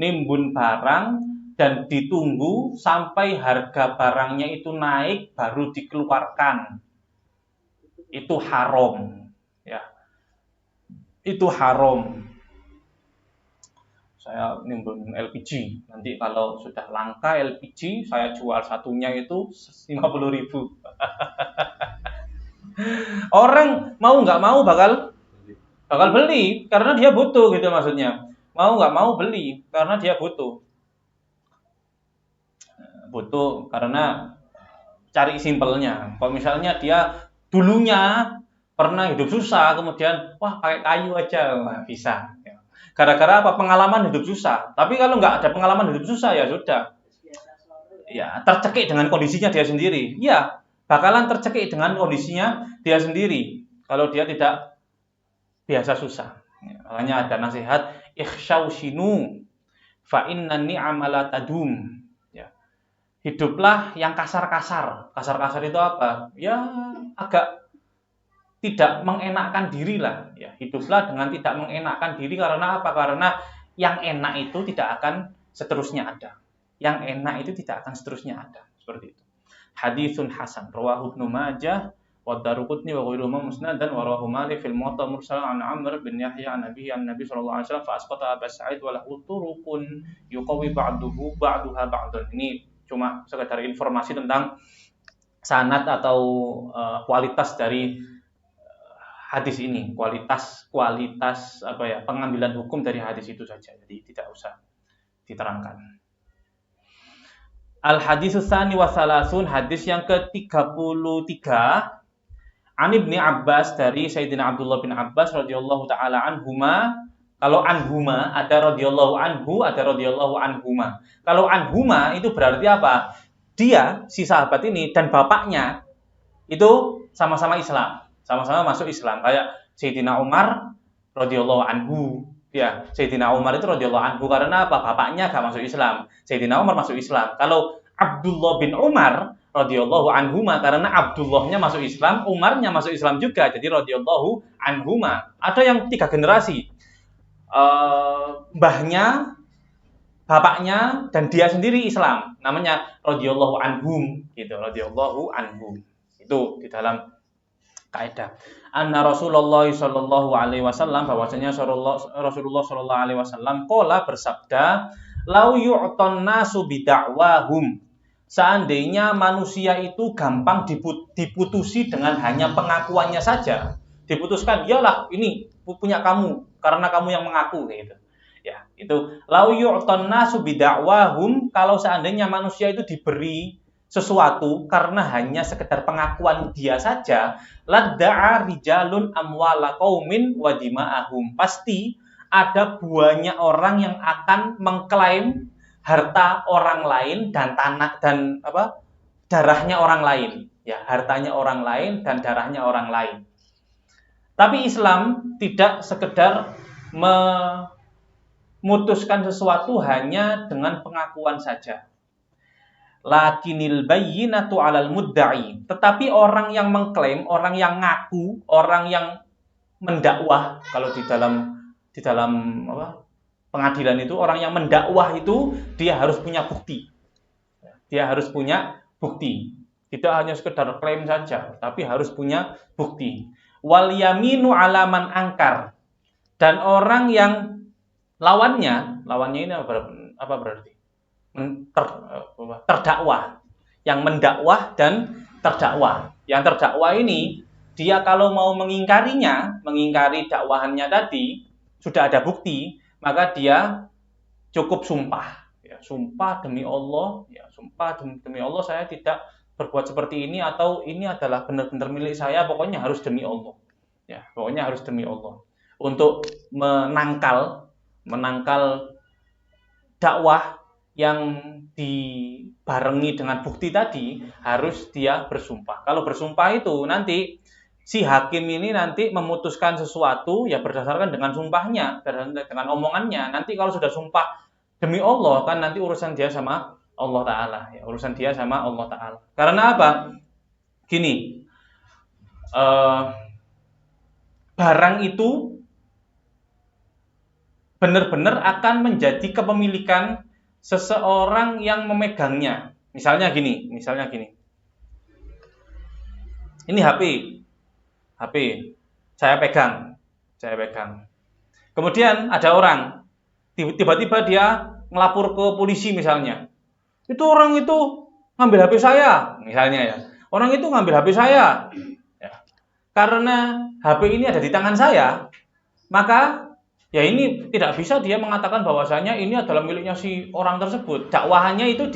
Nimbun barang dan ditunggu sampai harga barangnya itu naik baru dikeluarkan. Itu haram. Ya. Itu haram. Saya nimbun LPG. Nanti kalau sudah langka LPG, saya jual satunya itu 50.000. Orang mau nggak mau bakal beli karena dia butuh gitu maksudnya. Mau nggak mau beli karena dia butuh. Butuh karena cari simpelnya. Kalau misalnya dia dulunya pernah hidup susah, kemudian wah pakai kayu aja bisa. Gara-gara apa? Pengalaman hidup susah. Tapi kalau nggak ada pengalaman hidup susah ya sudah. Ya, tercekik dengan kondisinya dia sendiri. Ya, bakalan tercekik dengan kondisinya dia sendiri. Kalau dia tidak biasa susah. Ya, makanya ada nasihat ikhsyaushinu fa inna ni'ama la tadum. Ya. Hiduplah yang kasar-kasar. Kasar-kasar itu apa? Ya, agak tidak mengenakkan diri lah. Ya, hiduplah dengan tidak mengenakkan diri karena apa? Karena yang enak itu tidak akan seterusnya ada. Yang enak itu tidak akan seterusnya ada. Seperti itu. Haditsun hasan rawahu Ibnu Majah wa Daruqutni wa ghairuhuma musnadan wa rawahu Malik fil Muwatta mursalan an Amr bin Yahya an Nabi sallallahu alaihi wasallam fa asqata Abu Sa'id wa lahu turuqun yuqawi ba'daha ba'dan. Ini cuma sekedar informasi tentang sanad atau kualitas dari hadis ini, kualitas pengambilan hukum dari hadis itu saja. Jadi tidak usah diterangkan. Al-haditsus tsani wa salasun, hadis yang ke-33 An Ibnu Abbas, dari Sayyidina Abdullah bin Abbas radhiyallahu taala anhuma, Kalau anhuma ada radhiyallahu anhu, ada radhiyallahu anhuma. Kalau anhuma itu berarti apa? Dia si sahabat ini dan bapaknya itu sama-sama Islam, sama-sama masuk Islam. Kayak Sayyidina Umar radhiyallahu anhu. Ya, Sayyidina Umar itu radhiyallahu anhu karena apa? Bapaknya gak masuk Islam. Sayyidina Umar masuk Islam. Kalau Abdullah bin Umar radhiyallahu anhuma karena Abdullahnya masuk Islam, Umarnya masuk Islam juga. Jadi radhiyallahu anhuma. Ada yang 3 generasi. Mbahnya, bapaknya, dan dia sendiri Islam. Namanya radhiyallahu anhum, gitu. Radhiyallahu anhum. Itu di dalam kaidah. Anna Rasulullah sallallahu alaihi wasallam, bahwasanya Rasulullah sallallahu alaihi wasallam qala bersabda, "Lau yu'ton nasu bid'awahum." Seandainya manusia itu gampang diputusi dengan hanya pengakuannya saja. Diputuskan, iyalah ini punya kamu karena kamu yang mengaku gitu. Ya, itu lau yu'ton nasu bid'awahum, kalau seandainya manusia itu diberi sesuatu karena hanya sekedar pengakuan dia saja, ladda'a rijalun amwala qaumin wa dima'ahum. Pasti ada banyak orang yang akan mengklaim harta orang lain dan tanah dan darahnya orang lain, ya, hartanya orang lain dan darahnya orang lain. Tapi Islam tidak sekedar memutuskan sesuatu hanya dengan pengakuan saja. Lakinil bayyinatu 'alal mudda'i. Tetapi orang yang mengklaim, orang yang ngaku, orang yang mendakwah, kalau di dalam pengadilan itu orang yang mendakwah itu dia harus punya bukti. Dia harus punya bukti. Tidak hanya sekedar klaim saja, tapi harus punya bukti. Wal yaminu 'ala man angkar. Dan orang yang lawannya ini apa berarti? Terdakwa. Yang mendakwah dan terdakwa. Yang terdakwa ini dia kalau mau mengingkari dakwahannya tadi, sudah ada bukti, maka dia cukup sumpah. Ya, sumpah demi Allah, ya, sumpah demi Allah saya tidak berbuat seperti ini, atau ini adalah benar-benar milik saya, pokoknya harus demi Allah. Ya, pokoknya harus demi Allah. Untuk menangkal dakwah yang dibarengi dengan bukti tadi, harus dia bersumpah. Kalau bersumpah itu nanti si hakim ini nanti memutuskan sesuatu ya berdasarkan dengan sumpahnya, dengan omongannya. Nanti kalau sudah sumpah demi Allah, kan nanti urusan dia sama Allah Ta'ala. Ya, urusan dia sama Allah Ta'ala. Karena apa? Gini, barang itu benar-benar akan menjadi kepemilikan seseorang yang memegangnya. Misalnya gini. Ini HP saya pegang. Kemudian ada orang tiba-tiba dia ngelapor ke polisi misalnya. Itu orang itu ngambil HP saya, misalnya ya. Orang itu ngambil HP saya. Ya. Karena HP ini ada di tangan saya, maka ya ini tidak bisa dia mengatakan bahwasanya ini adalah miliknya si orang tersebut. Dakwahannya itu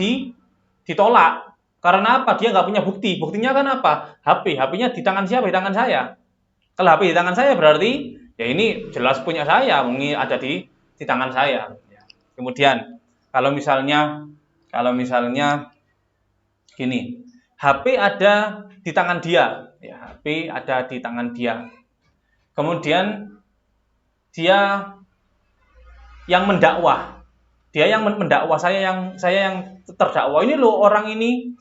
ditolak. Karena apa? Dia nggak punya bukti. Buktinya kan apa? HP-nya di tangan siapa? Di tangan saya. Kalau HP di tangan saya berarti ya ini jelas punya saya, mungkin ada di tangan saya. Kemudian kalau misalnya gini, HP ada di tangan dia, ya, HP ada di tangan dia. Kemudian dia yang mendakwa, saya yang terdakwa. Ini loh orang ini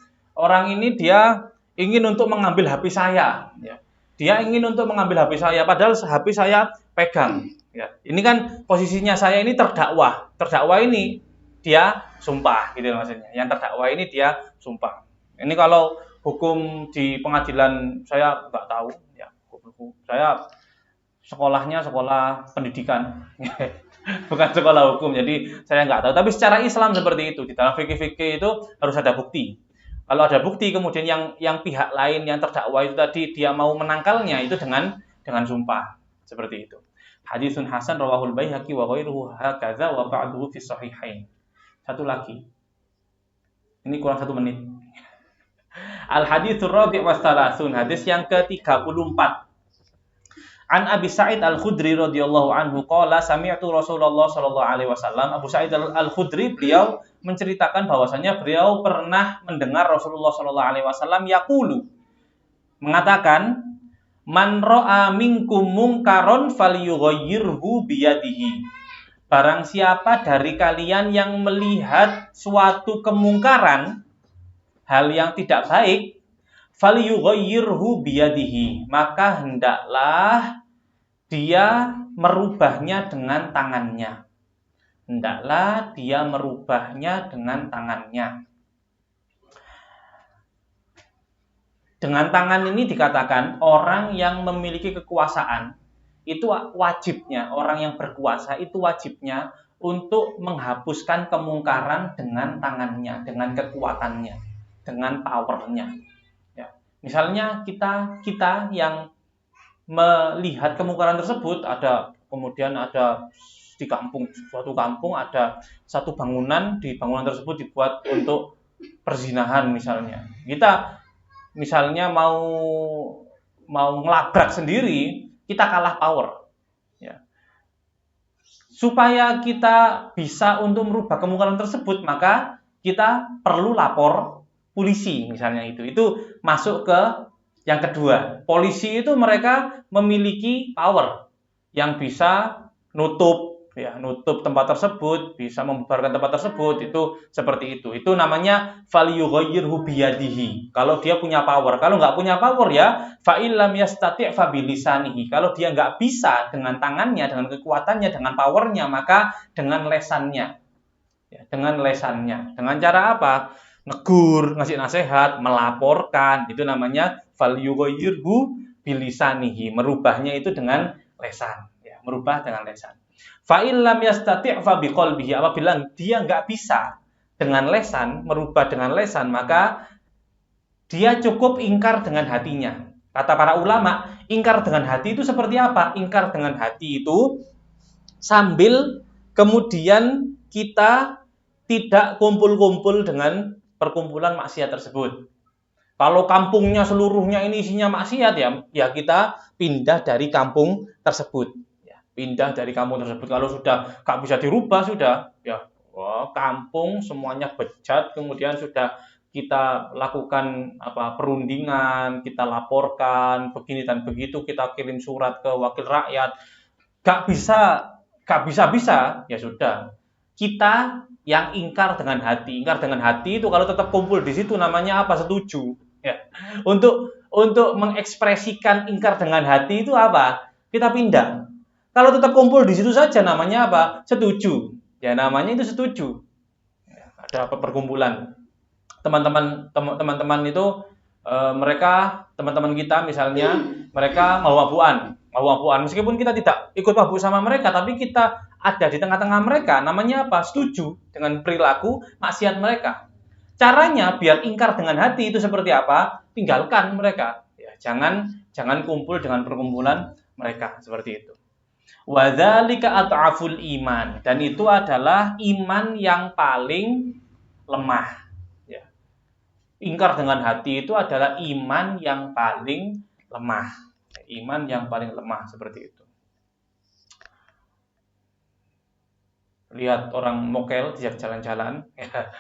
dia ingin untuk mengambil HP saya, ya. Dia ingin untuk mengambil HP saya, padahal HP saya pegang. Ya. Ini kan posisinya saya ini terdakwa. Terdakwa ini dia sumpah, gitu maksudnya. Yang terdakwa ini dia sumpah. Ini kalau hukum di pengadilan saya nggak tahu. Ya. Saya sekolahnya sekolah pendidikan, bukan sekolah hukum. Jadi saya nggak tahu. Tapi secara Islam seperti itu. Di dalam fikih itu harus ada bukti. Kalau ada bukti, kemudian yang pihak lain yang terdakwa itu tadi dia mau menangkalnya itu dengan sumpah, seperti itu. Hadisun hasan rawahul Baihaqi wa ghairuhu hakadza wa ba'duhu fi sahihain. Satu lagi. Ini kurang 1 menit. Al haditsur rabi' was salasun, hadis yang ke-34. An Abi Sa'id Al-Khudri radhiyallahu anhu qala sami'tu Rasulullah sallallahu alaihi wasallam. Abu Sa'id Al-Khudri beliau menceritakan bahwasanya beliau pernah mendengar Rasulullah sallallahu alaihi wasallam yaqulu, mengatakan, man ra'a minkum munkaron falyughayyirhu biyadihi. Barang siapa dari kalian yang melihat suatu kemungkaran, hal yang tidak baik, falyughayyirhu biyadihi, maka hendaklah dia merubahnya dengan tangannya. Hendaklah dia merubahnya dengan tangannya. Dengan tangan ini dikatakan orang yang memiliki kekuasaan itu wajibnya, orang yang berkuasa itu wajibnya untuk menghapuskan kemungkaran dengan tangannya, dengan kekuatannya, dengan powernya. Ya. Misalnya kita yang melihat kemungkaran tersebut, kemudian ada di suatu kampung ada satu bangunan, di bangunan tersebut dibuat untuk perzinahan misalnya. Kita misalnya mau ngelabrak sendiri, kita kalah power. Ya. Supaya kita bisa untuk merubah kemungkaran tersebut, maka kita perlu lapor polisi misalnya itu. Itu masuk ke yang kedua. Polisi itu mereka memiliki power yang bisa nutup tempat tersebut, bisa membubarkan tempat tersebut, itu seperti itu. Itu namanya falyughayyirhu biyadihi. Kalau dia punya power, kalau nggak punya power ya fa illam yastati' fa bilisanihi. Kalau dia nggak bisa dengan tangannya, dengan kekuatannya, dengan powernya, maka dengan lesannya. Ya, dengan lesannya. Dengan cara apa? Negur, ngasih nasihat, melaporkan, itu namanya falyughayyirhu bilisanihi. Merubahnya itu dengan lesan, ya, merubah dengan lesan. Fa illam yastati' fa biqalbihi. Apabila dia nggak bisa dengan lesan, merubah dengan lesan, maka dia cukup ingkar dengan hatinya. Kata para ulama, ingkar dengan hati itu seperti apa? Ingkar dengan hati itu sambil kemudian kita tidak kumpul-kumpul dengan perkumpulan maksiat tersebut. Kalau kampungnya seluruhnya ini isinya maksiat, ya kita pindah dari kampung tersebut. Ya, pindah dari kampung tersebut. Kalau sudah nggak bisa dirubah, sudah ya kampung semuanya bejat, kemudian sudah kita lakukan perundingan, kita laporkan begini dan begitu, kita kirim surat ke wakil rakyat, nggak bisa, ya sudah. Kita yang ingkar dengan hati itu kalau tetap kumpul di situ namanya apa? Setuju. Ya. Untuk mengekspresikan ingkar dengan hati itu apa? Kita pindah. Kalau tetap kumpul di situ saja namanya apa? Setuju. Ya namanya itu setuju. Ya, ada perkumpulan. Teman-teman itu mereka, teman-teman kita misalnya, mereka mau mabuan. Meskipun kita tidak ikut mabuk sama mereka, tapi kita ada di tengah-tengah mereka, namanya apa? Setuju dengan perilaku maksiat mereka. Caranya biar ingkar dengan hati itu seperti apa? Tinggalkan mereka. Ya, jangan kumpul dengan perkumpulan mereka, seperti itu. Wadzalika at'aful iman, dan itu adalah iman yang paling lemah. Ya. Ingkar dengan hati itu adalah iman yang paling lemah. Iman yang paling lemah, seperti itu. Lihat orang mokel diajak jalan-jalan, ya,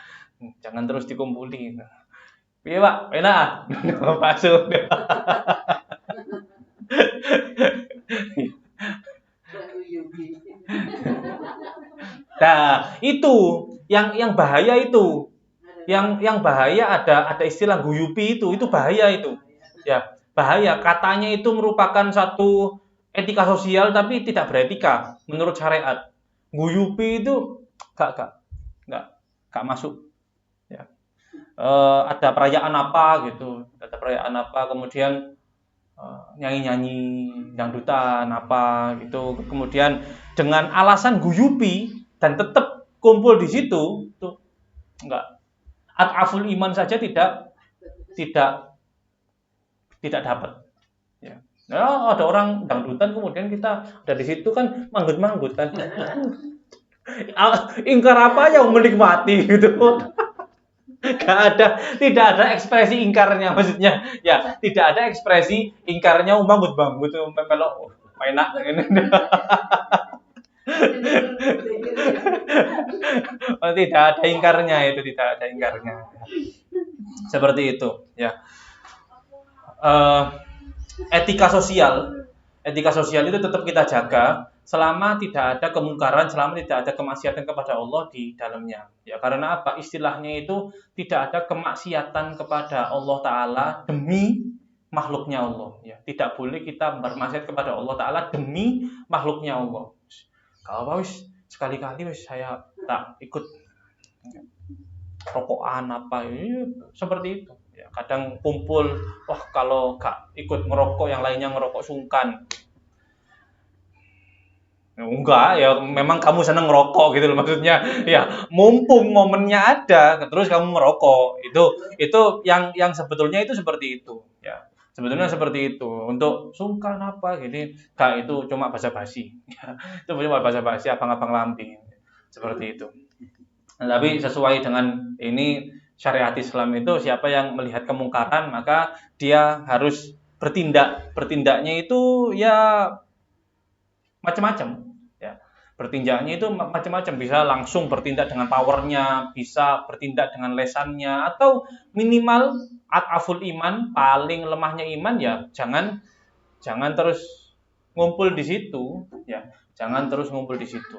jangan terus dikumpulin. Iya Pak, enak. Masuk. Nah, itu yang bahaya itu. Yang bahaya ada istilah guyupi itu bahaya itu. Ya, bahaya. Katanya itu merupakan satu etika sosial tapi tidak beretika menurut syariat. Guyupi itu enggak masuk. Ya. Ada perayaan apa gitu, kemudian nyanyi-nyanyi dangdutan apa gitu, kemudian dengan alasan guyupi dan tetap kumpul di situ, itu enggak. At'aful iman saja tidak dapat. Ya. Nah, ada orang dangdutan kemudian kita dari situ kan manggut-manggut kan. Ingkar apa yang menikmati gitu. Tidak ada ekspresi ingkarnya, maksudnya ya tidak ada ekspresi ingkarnya manggut-manggut melok. enak ini. Oh, tidak ada ingkarnya itu, tidak ada ingkarnya. Seperti itu, ya. Eh, etika sosial itu tetap kita jaga selama tidak ada kemungkaran, selama tidak ada kemaksiatan kepada Allah di dalamnya. Ya, karena apa? Istilahnya itu tidak ada kemaksiatan kepada Allah Ta'ala demi makhluknya Allah. Ya, tidak boleh kita bermaksiat kepada Allah Ta'ala demi makhluknya Allah. Kalau wis sekali-kali wis saya tak ikut rokokan apa seperti itu. Ya, kadang kumpul, wah kalau gak ikut ngerokok yang lainnya ngerokok sungkan. Enggak, ya memang kamu seneng ngerokok gitu loh maksudnya. Ya, mumpung momennya ada, terus kamu ngerokok. Itu yang sebetulnya itu seperti itu, ya. Sebetulnya seperti itu. Untuk sungkan apa gini, gak itu cuma basa-basi. Itu cuma basa-basi abang-abang lambi. Seperti itu. Nah, tapi sesuai dengan ini syariat Islam itu siapa yang melihat kemungkaran maka dia harus bertindak. Bertindaknya itu ya macam-macam. Ya. Bertindaknya itu macam-macam. Bisa langsung bertindak dengan powernya, bisa bertindak dengan lesannya, atau minimal adaful iman, paling lemahnya iman ya jangan terus ngumpul di situ. Ya, jangan terus ngumpul di situ.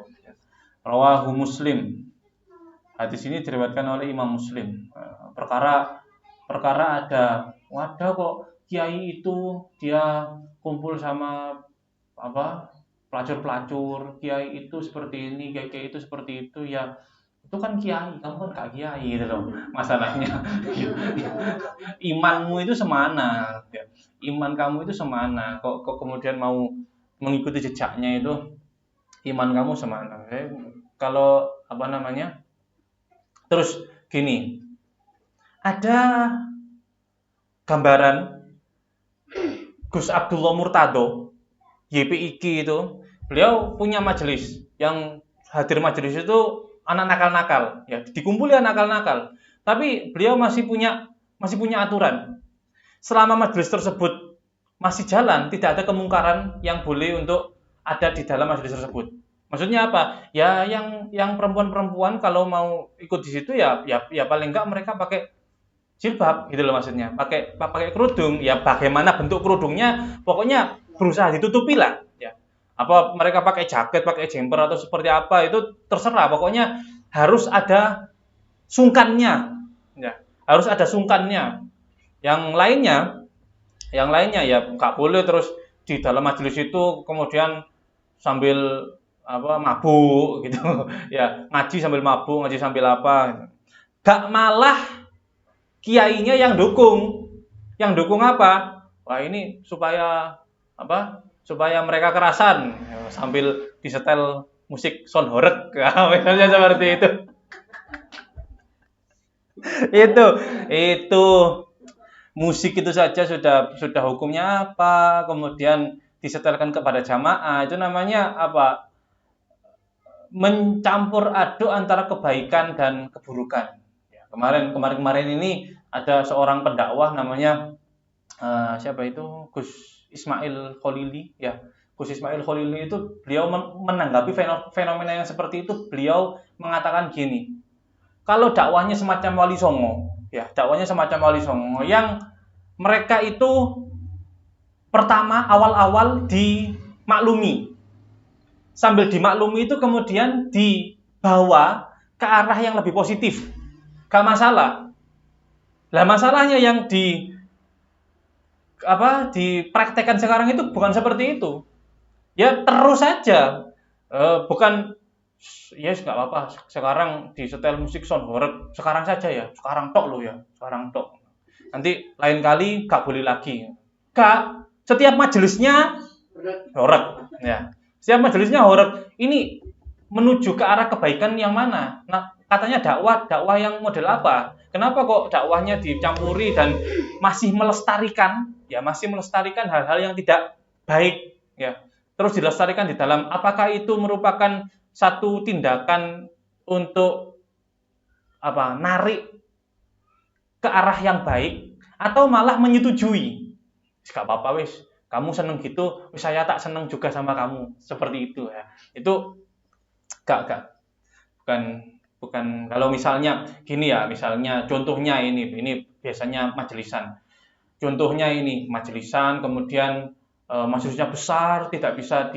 Rawahu Muslim. Hadis ini diriwayatkan oleh Imam Muslim. Perkara ada, wadah kok kiai itu dia kumpul sama apa pelacur-pelacur, kiai itu seperti ini, kiai itu seperti itu, ya itu kan kiai, kamu kan gak kiai gitu loh. Masalahnya imanmu itu semana, ya. Iman kamu itu semana. Kok kemudian mau mengikuti jejaknya itu, iman kamu semana. Kalau apa namanya? Terus gini, ada gambaran Gus Abdullah Murtado, YPIK itu, beliau punya majelis, yang hadir majelis itu anak nakal-nakal, ya dikumpuli anak nakal-nakal. Tapi beliau masih punya aturan. Selama majelis tersebut masih jalan, tidak ada kemungkaran yang boleh untuk ada di dalam majelis tersebut. Maksudnya apa? Ya yang perempuan-perempuan kalau mau ikut di situ ya paling enggak mereka pakai jilbab gitu loh maksudnya. Pakai kerudung, ya bagaimana bentuk kerudungnya pokoknya berusaha ditutupi lah, ya. Apa mereka pakai jaket, pakai jemper atau seperti apa itu terserah, pokoknya harus ada sungkannya. Ya, harus ada sungkannya. Yang lainnya ya nggak boleh terus di dalam majelis itu kemudian sambil mabuk gitu. Ya, ngaji sambil mabuk, ngaji sambil apa. Gak malah kiainya yang dukung. Yang dukung apa? Wah, ini supaya supaya mereka kerasan sambil disetel musik sound horeg. Misalnya seperti itu. itu musik itu saja sudah hukumnya apa, kemudian disetelkan kepada jamaah, itu namanya apa? Mencampur aduk antara kebaikan dan keburukan. Ya, kemarin ini ada seorang pendakwah namanya siapa itu? Gus Ismail Khalili, ya. Gus Ismail Khalili itu beliau menanggapi fenomena yang seperti itu, beliau mengatakan gini, kalau dakwahnya semacam Wali Songo, ya, dakwahnya semacam Wali Songo yang mereka itu pertama awal-awal dimaklumi. Sambil dimaklumi itu kemudian dibawa ke arah yang lebih positif. Gak masalah. Lah masalahnya yang dipraktekkan sekarang itu bukan seperti itu. Ya terus saja. Bukan ya yes, nggak apa-apa. Sekarang di setel musik sound horeg, sekarang saja ya, sekarang tok lo ya, sekarang tok. Nanti lain kali nggak boleh lagi. Kak, setiap majelisnya horeg, ya. Setiap majelisnya horeg. Ini menuju ke arah kebaikan yang mana? Nah, katanya dakwah yang model apa? Kenapa kok dakwahnya dicampuri dan masih melestarikan hal-hal yang tidak baik, ya. Terus dilestarikan di dalam, apakah itu merupakan satu tindakan untuk narik ke arah yang baik atau malah menyetujui? Gak apa-apa wis, Kamu seneng gitu, saya tak seneng juga sama kamu. Seperti itu ya. Itu gak bukan bukan kalau misalnya gini ya, misalnya contohnya ini biasanya majelisan. Contohnya ini majelisan, kemudian majelisnya besar, tidak bisa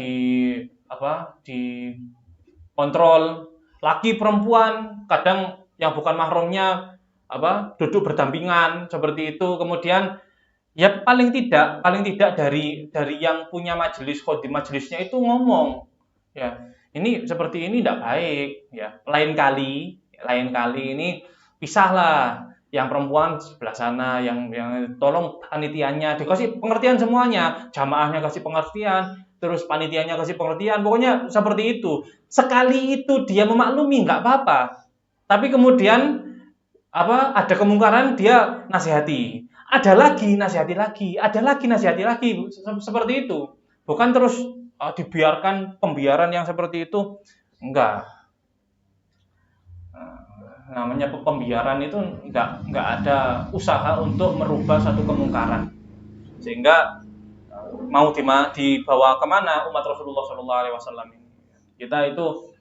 dikontrol. Laki perempuan, kadang yang bukan mahramnya duduk berdampingan seperti itu. Kemudian ya paling tidak dari yang punya majelis, khodim majelisnya itu ngomong, ya ini seperti ini tidak baik, ya lain kali ini pisahlah, yang perempuan sebelah sana, yang tolong panitianya dikasih pengertian semuanya, jamaahnya kasih pengertian, terus panitianya kasih pengertian, pokoknya seperti itu. Sekali itu dia memaklumi nggak apa-apa, tapi kemudian ada kemungkaran dia nasihati, ada lagi nasihati lagi, ada lagi nasihati lagi, seperti itu. Bukan terus dibiarkan pembiaran yang seperti itu, enggak. Namanya pembiaran itu enggak ada usaha untuk merubah satu kemungkaran, sehingga mau dibawa kemana umat Rasulullah SAW ini. Kita itu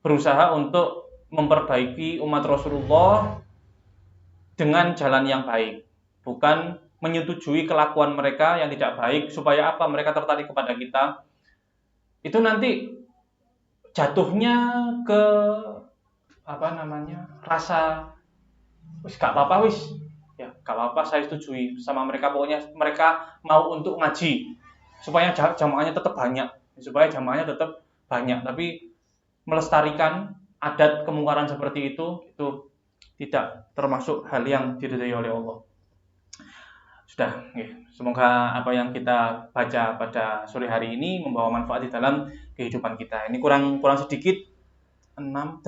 berusaha untuk memperbaiki umat Rasulullah dengan jalan yang baik, bukan menyetujui kelakuan mereka yang tidak baik supaya mereka tertarik kepada kita. Itu nanti jatuhnya ke rasa wis gak apa-apa, wis ya gak apa-apa, saya setujui sama mereka, pokoknya mereka mau untuk ngaji supaya jamaahnya tetap banyak, tapi melestarikan adat kemungkaran seperti itu tidak termasuk hal yang diridhai oleh Allah. Sudah, semoga apa yang kita baca pada sore hari ini membawa manfaat di dalam kehidupan kita. Ini kurang sedikit 8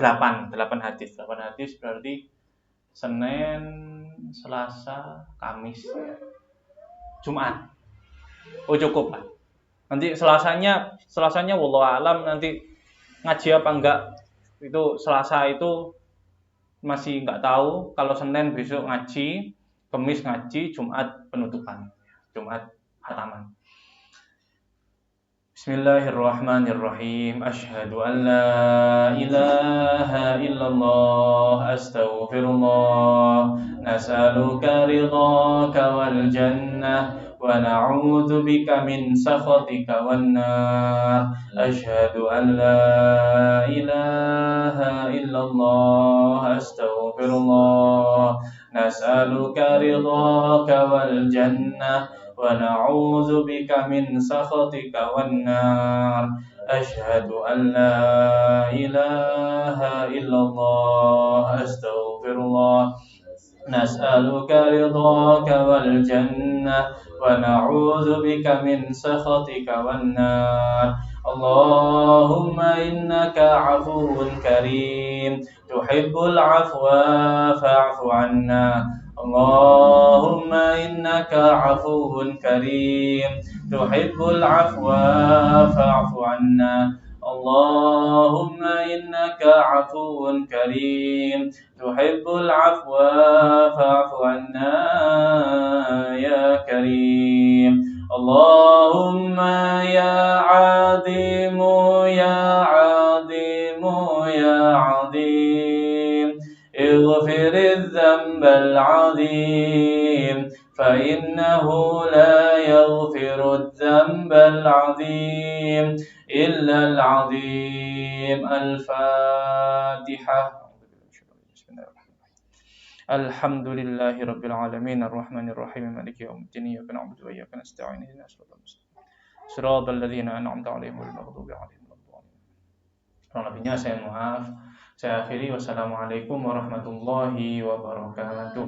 hadis. 8 hadis berarti Senin, Selasa, Kamis, Jumat. Oh cukup lah. Nanti Selasanya wallahu alam, nanti ngaji apa enggak itu Selasa itu masih nggak tahu. Kalau Senin besok ngaji, Kamis ngaji, Jumat penutupan, Jumat khataman. Bismillahirrahmanirrahim. Asyhadu an la ilaha illallah, astaghfirullah, nas'aluka ridhaka wal jannah wa na'udzu bika min sakhatika wan nar. Asyhadu an la ilaha illallah, astaghfirullah, nas'aluka ridhaka wal jannah wa na'udzu bika min sakhatika wan nar. Asyhadu an la ilaha illallah, astaghfirullah, nas'aluka ridhaka wal jannah wa na'udzu bika min sakhatika wan nar. Allahumma innaka 'afuwun karim, tuhibbul 'afwa fa'fu 'anna. Allahumma innaka 'afuwun karim, tuhibbul 'afwa fa'fu 'anna. Allahumma innaka 'afuwun karim, tuhibbul 'afwa fa'fu 'anna ya karim. Allahumma ya 'azimu ya 'azimu ya 'azim, اغفر الذنب العظيم فإنه لا يغفر الذنب العظيم إلا العظيم. الفاتحة. الحمد لله رب العالمين الرحمن الرحيم مالك يوم الدين إياك نعبد وإياك نستعين اهدنا الصراط المستقيم صراط الذين أنعمت عليهم غير المغضوب عليهم ولا الضالين. Kurang lebihnya saya maaf. Saya akhiri, wassalamualaikum warahmatullahi wabarakatuh.